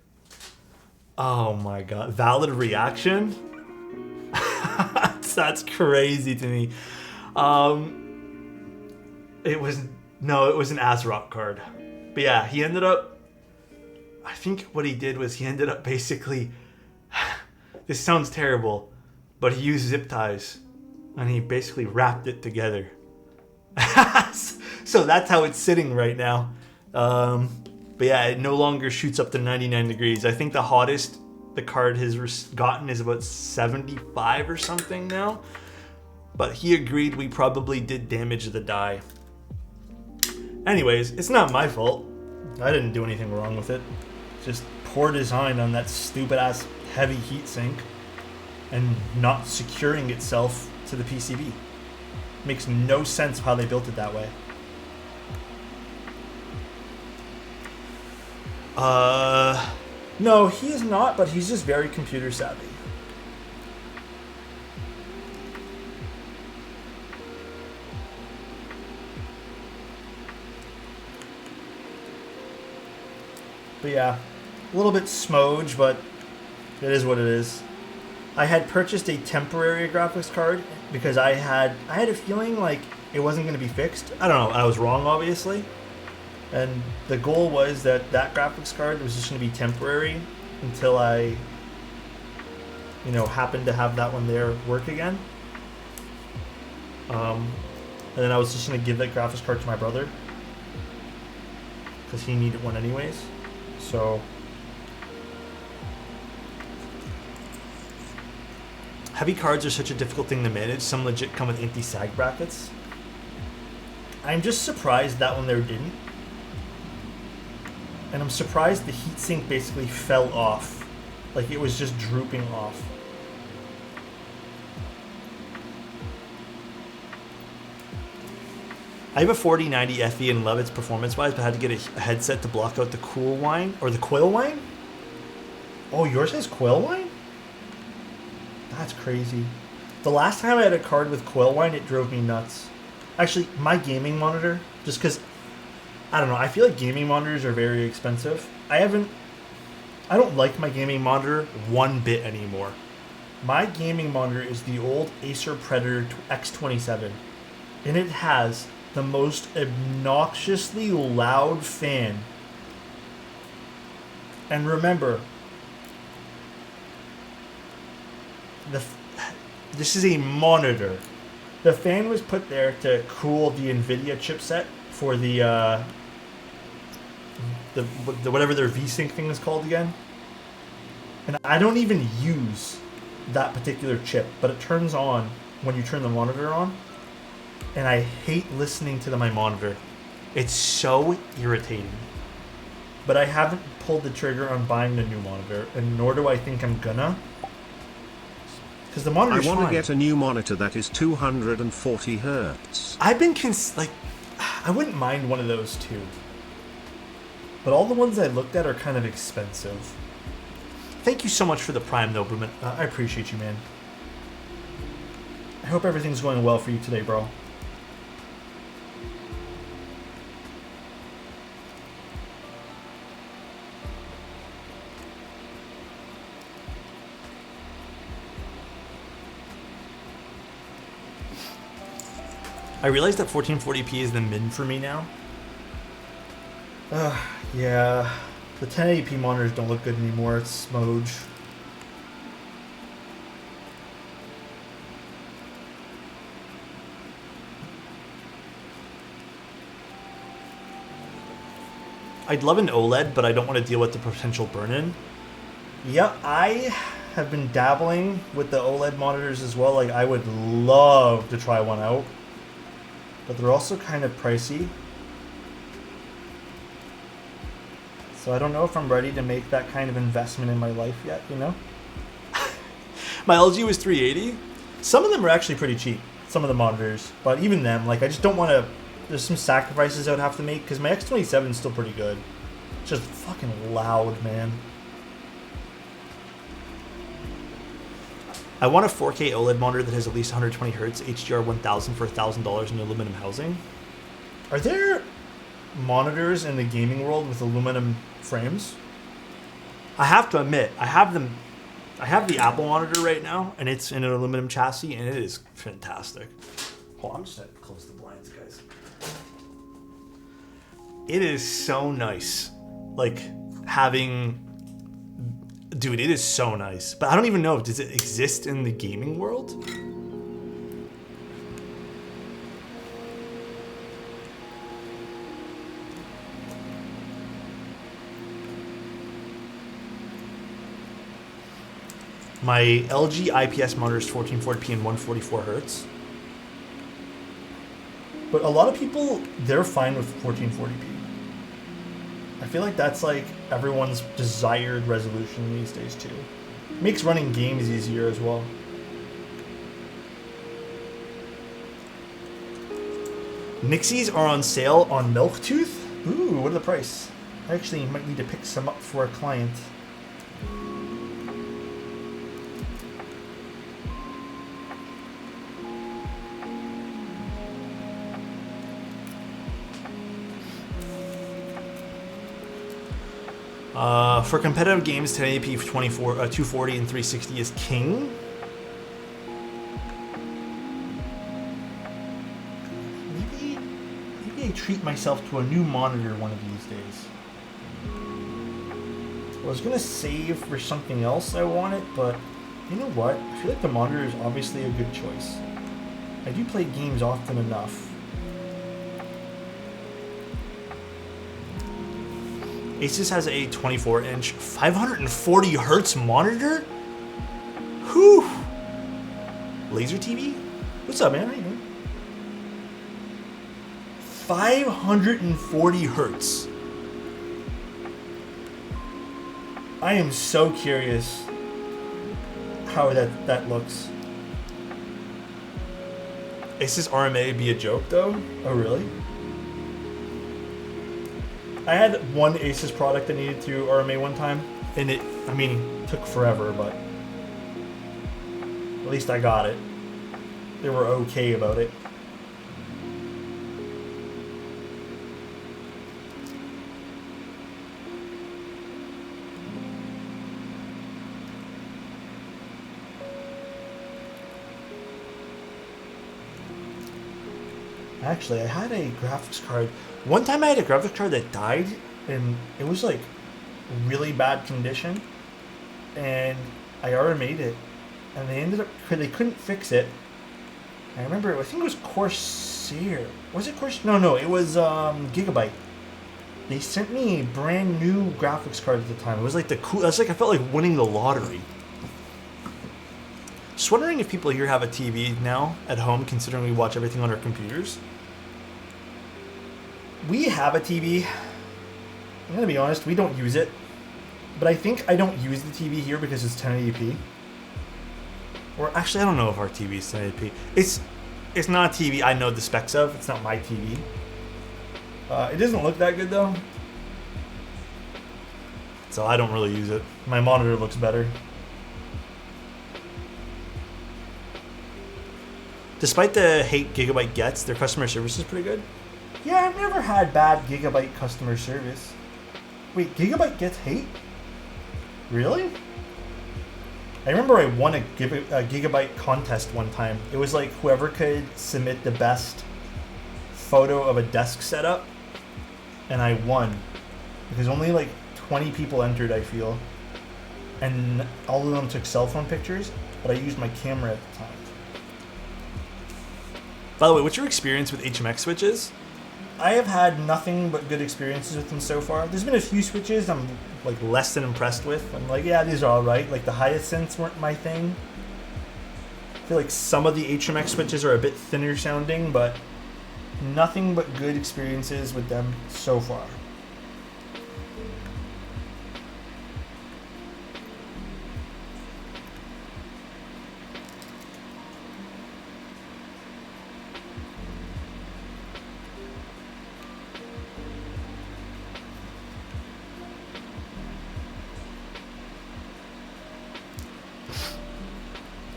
Oh my God. Valid reaction? That's crazy to me. It was an ASRock card. But yeah, he ended up, I think what he did was he ended up basically, this sounds terrible, but he used zip ties and he basically wrapped it together. So that's how it's sitting right now. But yeah, it no longer shoots up to 99 degrees. I think the hottest the card has gotten is about 75 or something now. But he agreed we probably did damage the die. Anyways, it's not my fault. I didn't do anything wrong with it. Just poor design on that stupid ass heavy heatsink and not securing itself to the PCB. Makes no sense how they built it that way. No, he is not, but he's just very computer savvy. But yeah, a little bit smudge, but it is what it is. I had purchased a temporary graphics card because I had a feeling like it wasn't going to be fixed. I don't know. I was wrong, obviously. And the goal was that graphics card was just going to be temporary until I, happened to have that one there work again. And then I was just going to give that graphics card to my brother because he needed one anyways. So heavy cards are such a difficult thing to manage. Some legit come with anti-sag brackets. I'm just surprised that one there didn't. And I'm surprised the heatsink basically fell off. Like it was just drooping off. I have a 4090 FE and love its performance-wise, but I had to get a headset to block out the cool whine, or the quill whine? Oh, yours has quill whine? That's crazy. The last time I had a card with quill whine, it drove me nuts. Actually, my gaming monitor, just because, I don't know, I feel like gaming monitors are very expensive. I haven't I don't like my gaming monitor one bit anymore. My gaming monitor is the old Acer Predator X27, and it has the most obnoxiously loud fan. And remember, this is a monitor. The fan was put there to cool the NVIDIA chipset for the whatever their VSync thing is called again. And I don't even use that particular chip, but it turns on when you turn the monitor on. And I hate listening to my monitor. It's so irritating. But I haven't pulled the trigger on buying the new monitor, and nor do I think I'm gonna. Because the monitor's fine. I want to get a new monitor that is 240 hertz. I've been I wouldn't mind one of those too. But all the ones I looked at are kind of expensive. Thank you so much for the Prime, though, Bruman. I appreciate you, man. I hope everything's going well for you today, bro. I realize that 1440p is the min for me now. Yeah. The 1080p monitors don't look good anymore. It's smudge. I'd love an OLED, but I don't want to deal with the potential burn-in. Yeah, I have been dabbling with the OLED monitors as well. Like, I would love to try one out. But they're also kind of pricey. So I don't know if I'm ready to make that kind of investment in my life yet, you know? My LG was $380. Some of them are actually pretty cheap, some of the monitors. But even them, like, I just don't want to... There's some sacrifices I would have to make, because my X27 is still pretty good. It's just fucking loud, man. I want a 4K OLED monitor that has at least 120 Hz HDR 1000 for $1,000 in aluminum housing. Are there monitors in the gaming world with aluminum frames? I have to admit, I have them. I have the Apple monitor right now, and it's in an aluminum chassis, and it is fantastic. Hold on, I'm just gonna close the blinds, guys. It is so nice, like having. Dude, it is so nice. But I don't even know, does it exist in the gaming world? My LG IPS monitor is 1440p and 144 Hz. But a lot of people, they're fine with 1440p. I feel like that's like everyone's desired resolution these days too. Makes running games easier as well. Nixies are on sale on Milktooth. Ooh, what are the price? I actually might need to pick some up for a client. For competitive games, 1080p 240 and 360 is king. Maybe I treat myself to a new monitor one of these days. I was gonna save for something else I wanted, but you know what? I feel like the monitor is obviously a good choice. I do play games often enough. Asus has a 24-inch, 540 hertz monitor? Whew! Laser TV? What's up, man? How you doing? 540 hertz. I am so curious how that looks. Asus RMA be a joke, though? Oh, really? I had one Asus product that needed to RMA one time, and it took forever, but at least I got it. They were okay about it. Actually, I had a graphics card. One time I had a graphics card that died, and it was like really bad condition. And I RMA'd it, and they couldn't fix it. I remember, I think it was Corsair. Was it Corsair? No, it was Gigabyte. They sent me a brand new graphics card at the time. It was like the cool. That's like I felt like winning the lottery. Just wondering if people here have a TV now at home, considering we watch everything on our computers. We have a TV. I'm gonna be honest, we don't use it. But I think I don't use the TV here because it's 1080p. Or actually, I don't know if our TV is 1080p. It's not a TV I know the specs of. It's not my TV. It doesn't look that good though. So I don't really use it. My monitor looks better. Despite the hate Gigabyte gets, their customer service is pretty good. Yeah, I've never had bad Gigabyte customer service. Wait, Gigabyte gets hate? Really? I remember I won a Gigabyte contest one time. It was like whoever could submit the best photo of a desk setup, and I won. Because only like 20 people entered, I feel. And all of them took cell phone pictures, but I used my camera at the time. By the way, what's your experience with HMX switches? I have had nothing but good experiences with them so far. There's been a few switches I'm like less than impressed with. I'm like, yeah, these are all right. Like the Hyacinths weren't my thing. I feel like some of the HMX switches are a bit thinner sounding, but nothing but good experiences with them so far.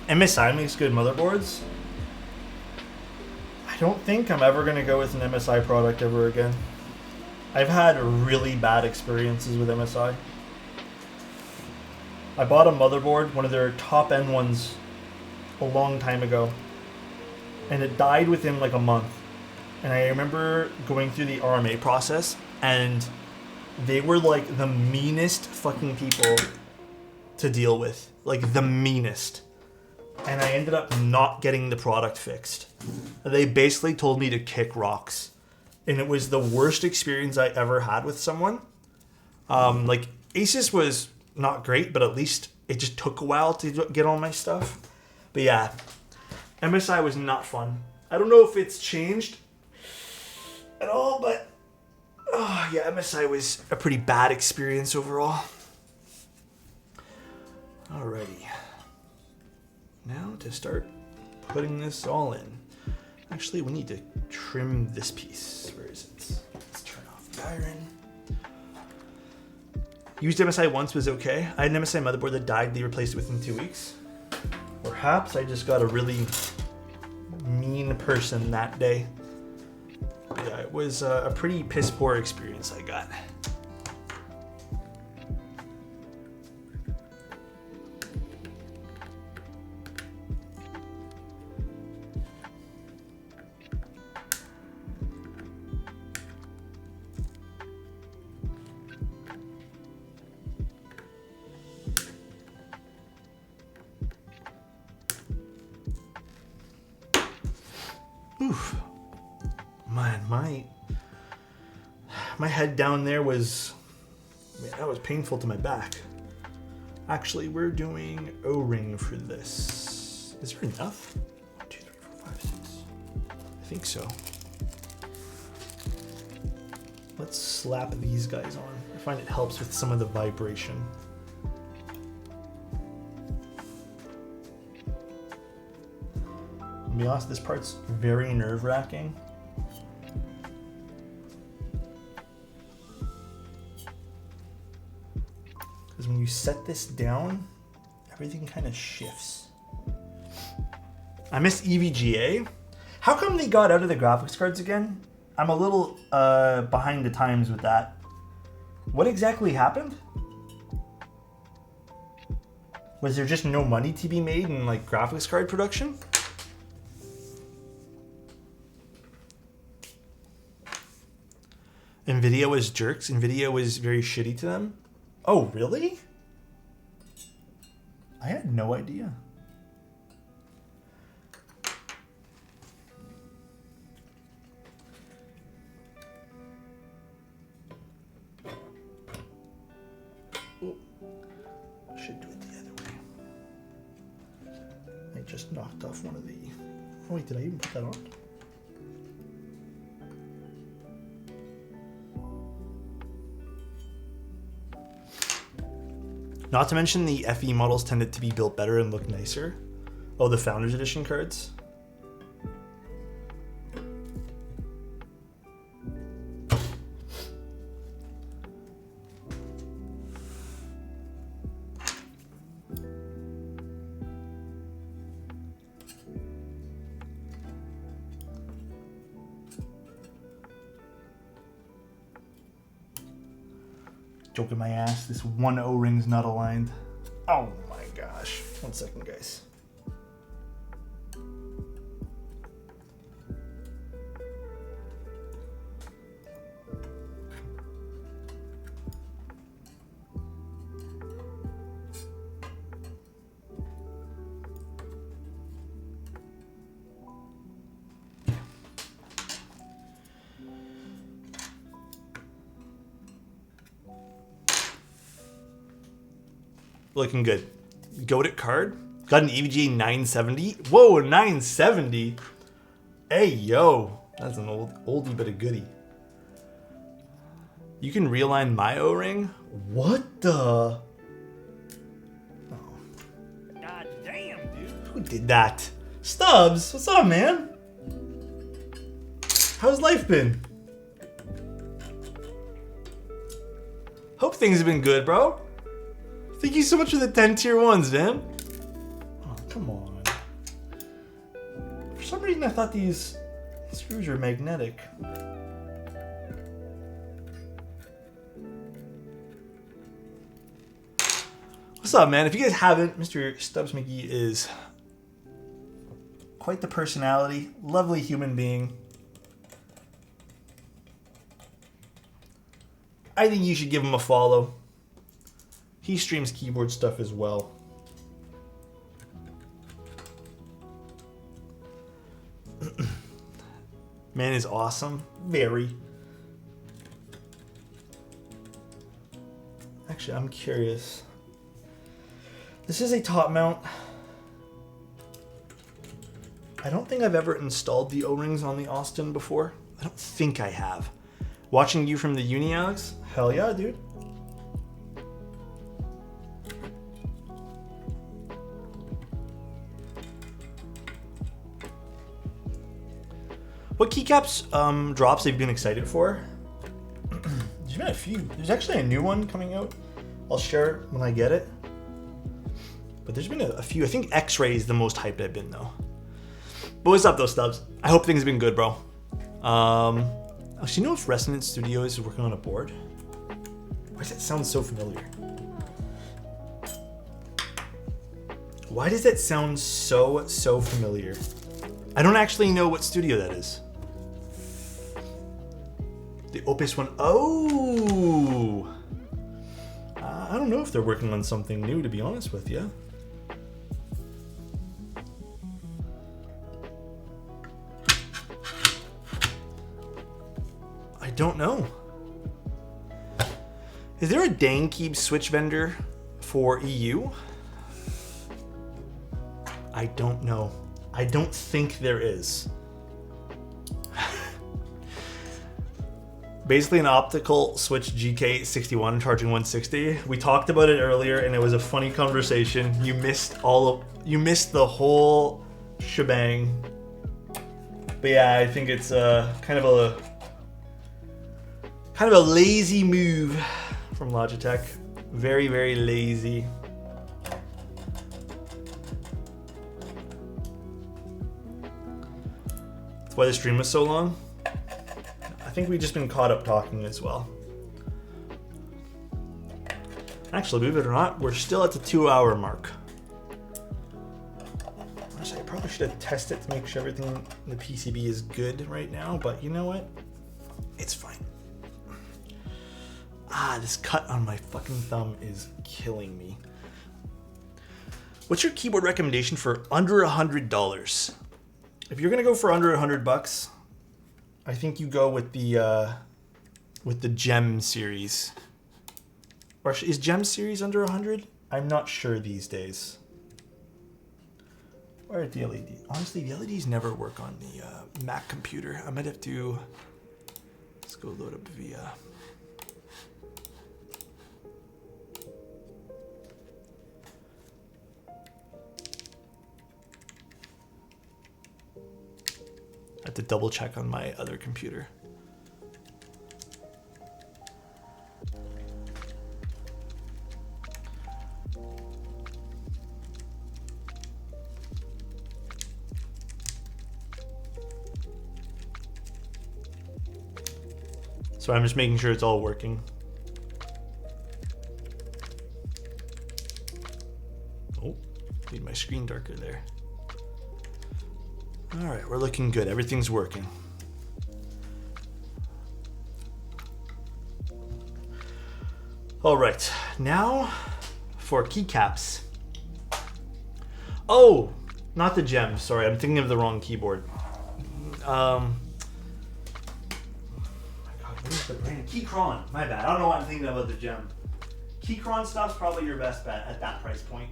MSI makes good motherboards. I don't think I'm ever going to go with an MSI product ever again. I've had really bad experiences with MSI. I bought a motherboard, one of their top end ones, a long time ago. And it died within like a month. And I remember going through the RMA process, and they were like the meanest fucking people to deal with. Like the meanest. And I ended up not getting the product fixed. They basically told me to kick rocks. And it was the worst experience I ever had with someone. Like, Asus was not great, but at least it just took a while to get all my stuff. But yeah, MSI was not fun. I don't know if it's changed at all, but yeah, MSI was a pretty bad experience overall. Alrighty. Now to start putting this all in. Actually, we need to trim this piece. Where is it? Let's turn off the iron. Used MSI once, was okay. I had an MSI motherboard that died. They replaced it within 2 weeks. Perhaps I just got a really mean person that day. But yeah, it was a pretty piss poor experience I got. Oof. Man, my head down there was, that was painful to my back. Actually, we're doing O-ring for this. Is there enough? 1, 2, 3, 4, 5, 6. I think so. Let's slap these guys on. I find it helps with some of the vibration. To be honest, this part's very nerve-wracking. Because when you set this down, everything kind of shifts. I miss EVGA. How come they got out of the graphics cards again? I'm a little behind the times with that. What exactly happened? Was there just no money to be made in like graphics card production? NVIDIA was jerks. NVIDIA was very shitty to them. Oh, really? I had no idea. Should do it the other way. I just knocked off one of the... Oh wait, did I even put that on? Not to mention the FE models tended to be built better and look nicer. Oh, the Founders Edition cards. Joking my ass, this one O-ring's not aligned. Oh my gosh. 1 second, guys. Looking good. Goated card. Got an EVGA 970. Whoa, 970? Hey, yo. That's an oldie but a goodie. You can realign my O-ring? What the? Oh. God damn, dude. Who did that? Stubbs, what's up, man? How's life been? Hope things have been good, bro. Thank you so much for the 10 tier 1s, man. Oh, come on. For some reason, I thought these screws were magnetic. What's up, man? If you guys haven't, Mr. Stubbs McGee is quite the personality. Lovely human being. I think you should give him a follow. He streams keyboard stuff as well. Man is awesome. Very. Actually, I'm curious. This is a top mount. I don't think I've ever installed the O-rings on the Austin before. I don't think I have. Watching you from the uni, Alex? Hell yeah, dude. What keycaps drops have you been excited for? There's been a few. There's actually a new one coming out. I'll share it when I get it. But there's been a few. I think X-Ray is the most hyped I've been, though. But what's up, though, Stubbs? I hope things have been good, bro. Actually, you know if Resonance Studios is working on a board? Why does that sound so familiar? Why does that sound so familiar? I don't actually know what studio that is. The Opus one. Oh! I don't know if they're working on something new, to be honest with you. I don't know. Is there a Dankeb switch vendor for EU? I don't know. I don't think there is. Basically an optical switch GK61 charging 160. We talked about it earlier and it was a funny conversation. You missed the whole shebang. But yeah, I think it's kind of a lazy move from Logitech. Very, very lazy. That's why the stream was so long. I think we've just been caught up talking as well. Actually, believe it or not, we're still at the 2-hour mark. Honestly, I probably should have tested to make sure everything in the PCB is good right now, but you know what? It's fine. This cut on my fucking thumb is killing me. What's your keyboard recommendation for under $100? If you're gonna go for under $100, I think you go with the Gem series. Or is Gem series under 100? I'm not sure these days. Where are the LED? Honestly, the LEDs never work on the Mac computer. I might have to. Let's go load up VIA. I have to double check on my other computer. So I'm just making sure it's all working. Oh, made my screen darker there. All right, we're looking good. Everything's working. All right, now for keycaps. Oh, not the Gem. Sorry, I'm thinking of the wrong keyboard. Keychron, my bad. I don't know what I'm thinking about the Gem. Keychron stuff's probably your best bet at that price point.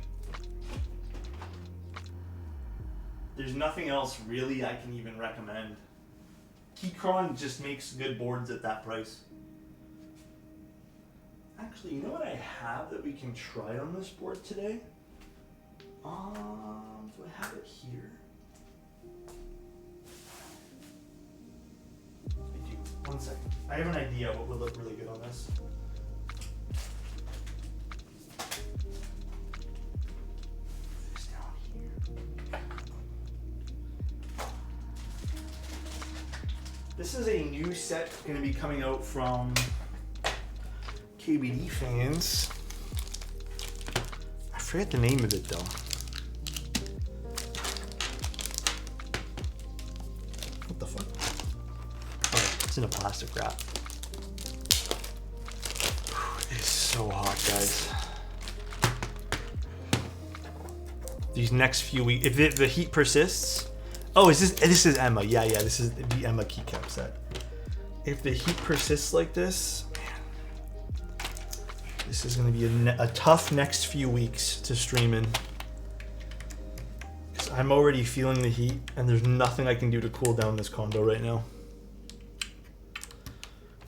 There's nothing else really I can even recommend. Keychron just makes good boards at that price. Actually, you know what I have that we can try on this board today? Do I have it here? I do. One second. I have an idea what would look really good on this. This down here. This is a new set going to be coming out from KBD fans. I forget the name of it though. What the fuck? Oh, it's in a plastic wrap. It's so hot, guys. These next few weeks, if the heat persists. Oh, this is Emma. Yeah, this is the Emma keycap set. If the heat persists like this, man, this is going to be a tough next few weeks to stream in. Because I'm already feeling the heat, and there's nothing I can do to cool down this condo right now.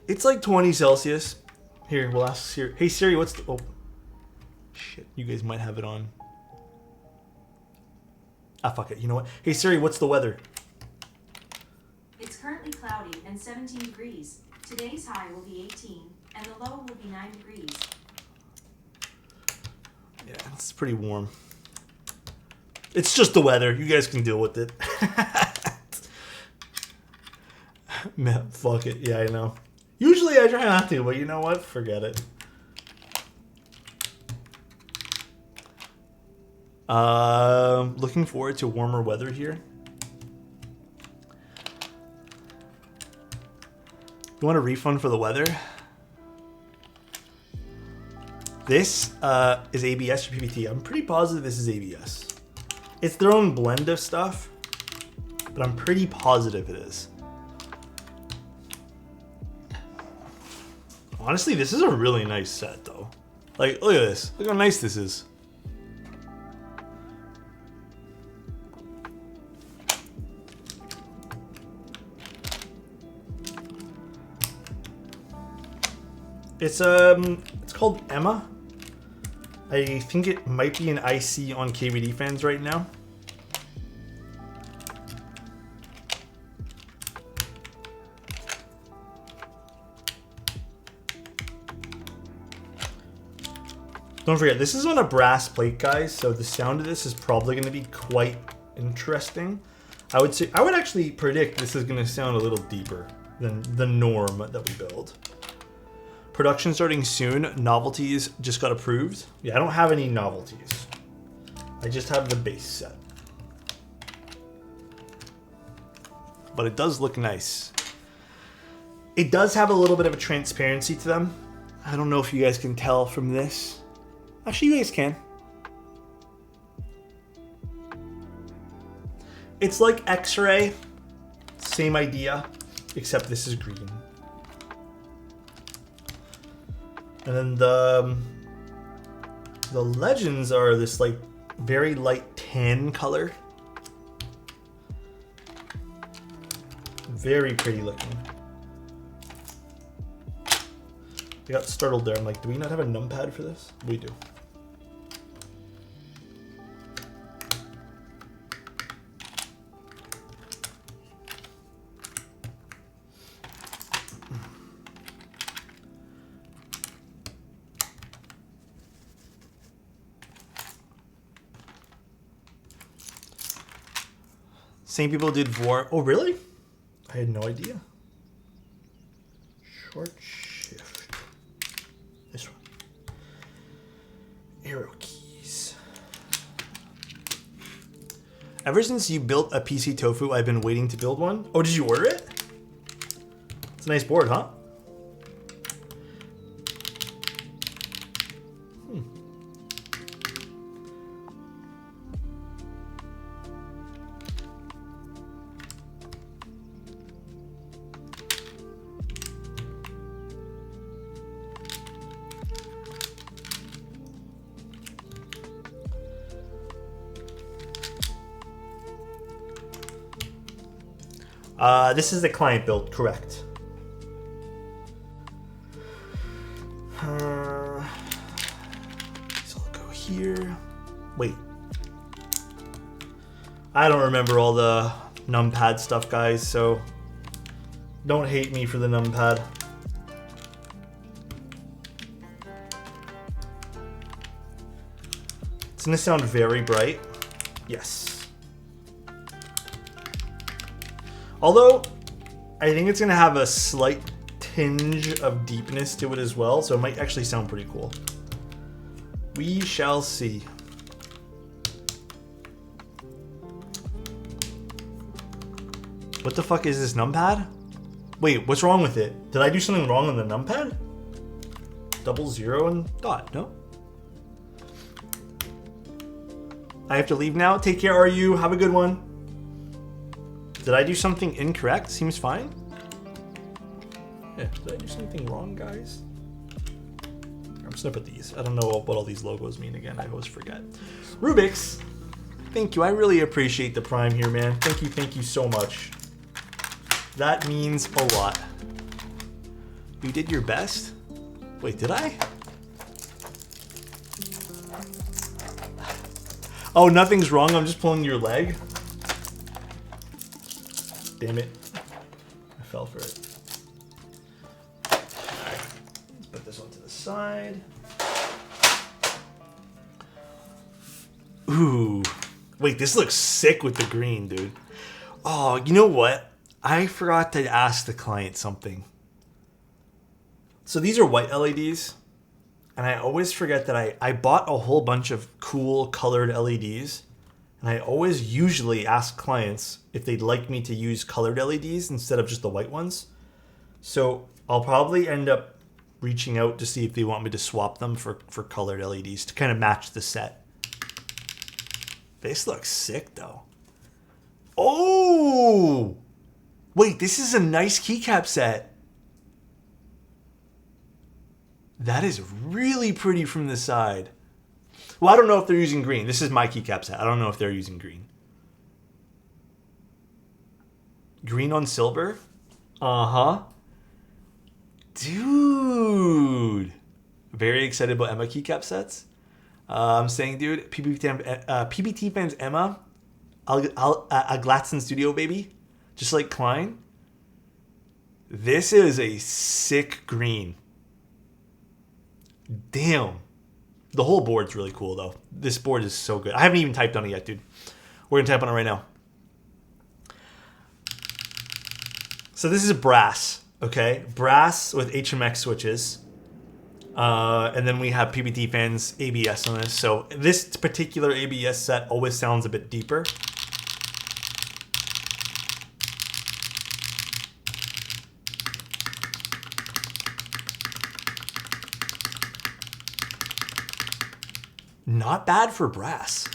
It's like 20 Celsius. Here, we'll ask Siri. Hey Siri, what's the... Oh, shit. You guys might have it on. Ah, fuck it. You know what? Hey Siri, what's the weather? It's currently cloudy and 17 degrees. Today's high will be 18, and the low will be 9 degrees. Yeah, it's pretty warm. It's just the weather. You guys can deal with it. Man, fuck it. Yeah, I know. Usually I try not to, but you know what? Forget it. Looking forward to warmer weather here. You want a refund for the weather? This is ABS or PBT. I'm pretty positive this is ABS. It's their own blend of stuff, but I'm pretty positive it is. Honestly, this is a really nice set though. Like, look at this. Look how nice this is. It's called Emma. I think it might be an IC on KVD fans right now. Don't forget, this is on a brass plate, guys, so the sound of this is probably going to be quite interesting. I would actually predict this is going to sound a little deeper than the norm that we build. Production starting soon. Novelties just got approved. Yeah, I don't have any novelties. I just have the base set. But it does look nice. It does have a little bit of a transparency to them. I don't know if you guys can tell from this. Actually, you guys can. It's like X-ray. Same idea, except this is green. And then the legends are this like very light tan color. Very pretty looking. I got startled there. I'm like, do we not have a numpad for this? We do. Same people did VOR. Oh, really? I had no idea. Short shift. This one. Arrow keys. Ever since you built a PC Tofu, I've been waiting to build one. Oh, did you order it? It's a nice board, huh? This is the client build, correct. So I'll go here. Wait. I don't remember all the numpad stuff, guys, so don't hate me for the numpad. It's gonna sound very bright. Yes. Although, I think it's going to have a slight tinge of deepness to it as well, so it might actually sound pretty cool. We shall see. What the fuck is this numpad? Wait, what's wrong with it? Did I do something wrong on the numpad? 00 and dot, no? I have to leave now. Take care, RU. Have a good one. Did I do something incorrect? Seems fine. Yeah, did I do something wrong, guys? I'm just gonna put these. I don't know what all these logos mean again. I always forget. Rubik's, thank you. I really appreciate the Prime here, man. Thank you so much. That means a lot. You did your best? Wait, did I? Oh, nothing's wrong. I'm just pulling your leg. Damn it. I fell for it. Alright, let's put this one to the side. Ooh. Wait, this looks sick with the green, dude. Oh, you know what? I forgot to ask the client something. So these are white LEDs. And I always forget that I bought a whole bunch of cool colored LEDs. And I always usually ask clients if they'd like me to use colored LEDs instead of just the white ones. So I'll probably end up reaching out to see if they want me to swap them for colored LEDs to kind of match the set. This looks sick though. Oh! Wait, this is a nice keycap set. That is really pretty from the side. Well, I don't know if they're using green. This is my keycap set. I don't know if they're using green. Green on silver? Uh-huh. Dude. Very excited about Emma keycap sets. I'm saying, dude, PBT fans Emma, a Glatson Studio, baby. Just like Klein. This is a sick green. Damn. The whole board's really cool, though. This board is so good. I haven't even typed on it yet, dude. We're going to type on it right now. So this is brass, okay? Brass with HMX switches. And then we have PBT fans ABS on this. So this particular ABS set always sounds a bit deeper. not bad for brass.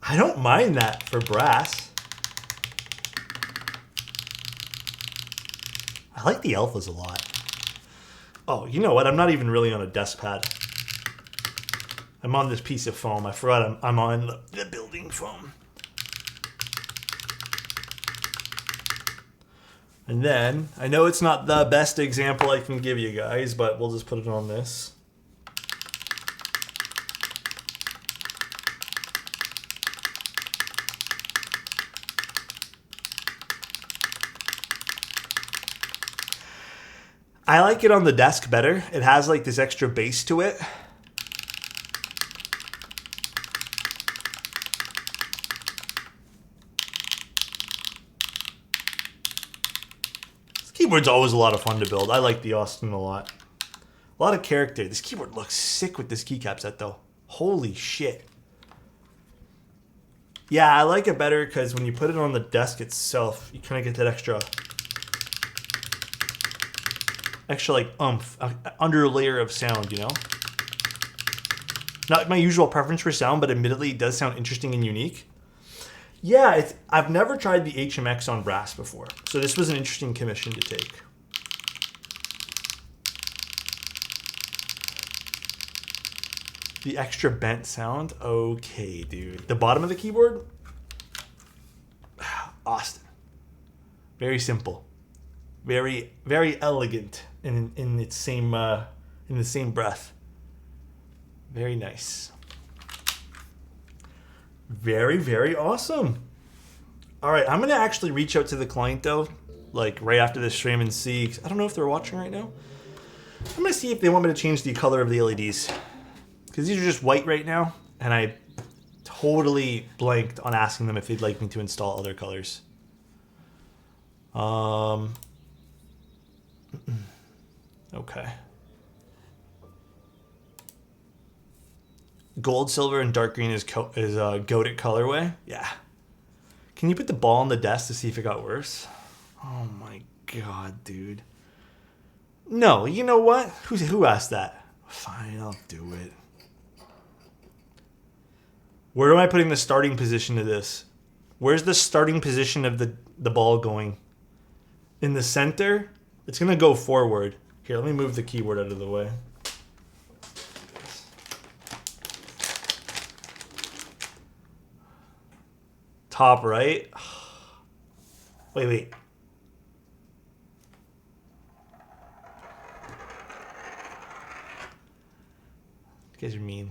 I don't mind that for brass. I like the alphas a lot. Oh, you know what? I'm not even really on a desk pad. I'm on this piece of foam. I forgot I'm on the building foam. And then, I know it's not the best example I can give you guys, but we'll just put it on this. I like it on the desk better. It has like this extra bass to it. This keyboard's always a lot of fun to build. I like the Austin a lot. A lot of character. This keyboard looks sick with this keycap set though. Holy shit. Yeah, I like it better because when you put it on the desk itself, you kind of get that extra like under layer of sound, you know? Not my usual preference for sound, but admittedly it does sound interesting and unique. Yeah, I've never tried the HMX on brass before, so this was an interesting commission to take. The extra bent sound? Okay, dude. The bottom of the keyboard? Austin. Very simple. Very, very elegant in its same in the same breath. Very nice. Very, very awesome. All right, I'm gonna actually reach out to the client though, like right after this stream and see. I don't know if they're watching right now. I'm gonna see if they want me to change the color of the LEDs because these are just white right now, and I totally blanked on asking them if they'd like me to install other colors. Okay. Gold, silver, and dark green is goated colorway. Yeah. Can you put the ball on the desk to see if it got worse? Oh my god, dude. No, you know what? Who asked that? Fine, I'll do it. Where am I putting the starting position of this? Where's the starting position of the ball going? In the center? It's going to go forward. Here, let me move the keyboard out of the way. Top right. Wait. You guys are mean.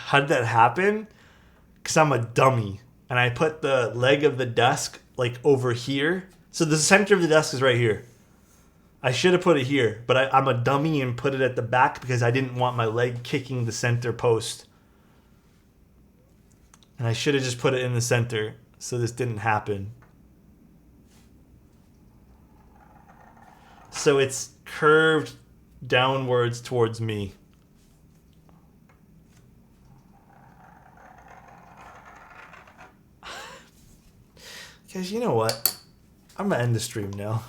How did that happen? Because I'm a dummy. And I put the leg of the desk like over here. So the center of the desk is right here. I should have put it here, but I'm a dummy and put it at the back because I didn't want my leg kicking the center post. And I should have just put it in the center so this didn't happen. So it's curved downwards towards me. Guys, you know what? I'm gonna end the stream now.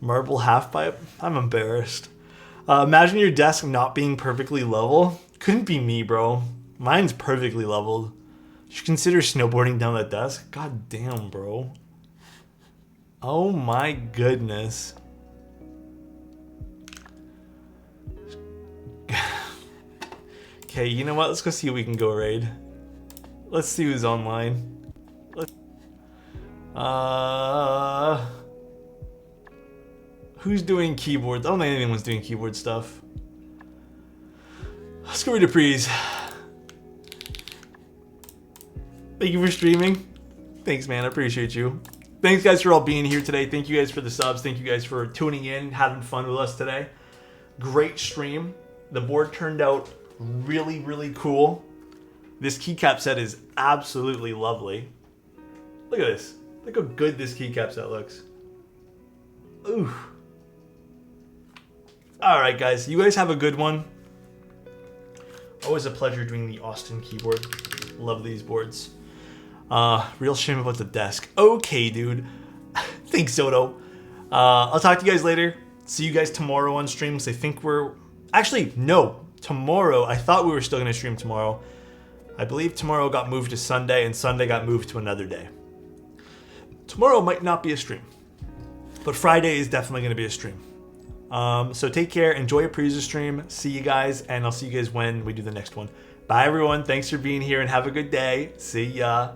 Marble half pipe? I'm embarrassed. Imagine your desk not being perfectly level. Couldn't be me, bro. Mine's perfectly leveled. You should consider snowboarding down that desk. God damn, bro. Oh my goodness. Okay, you know what? Let's go see if we can go raid. Let's see who's online. Who's doing keyboards? I don't think anyone's doing keyboard stuff. Screwy Duprees. Thank you for streaming. Thanks, man. I appreciate you. Thanks, guys, for all being here today. Thank you guys for the subs. Thank you guys for tuning in, having fun with us today. Great stream. The board turned out really, really cool. This keycap set is absolutely lovely. Look at this. Look how good this keycap set looks. Ooh. Alright guys, you guys have a good one. Always a pleasure doing the Austin keyboard. Love these boards. Real shame about the desk. Okay, dude. Thanks, Zoto. I'll talk to you guys later. See you guys tomorrow on streams. I think we're... Actually, no. Tomorrow. I thought we were still going to stream tomorrow. I believe tomorrow got moved to Sunday, and Sunday got moved to another day. Tomorrow might not be a stream. But Friday is definitely going to be a stream. So take care. Enjoy a Preaser stream. See you guys, and I'll see you guys when we do the next one. Bye, everyone. Thanks for being here, and have a good day. See ya.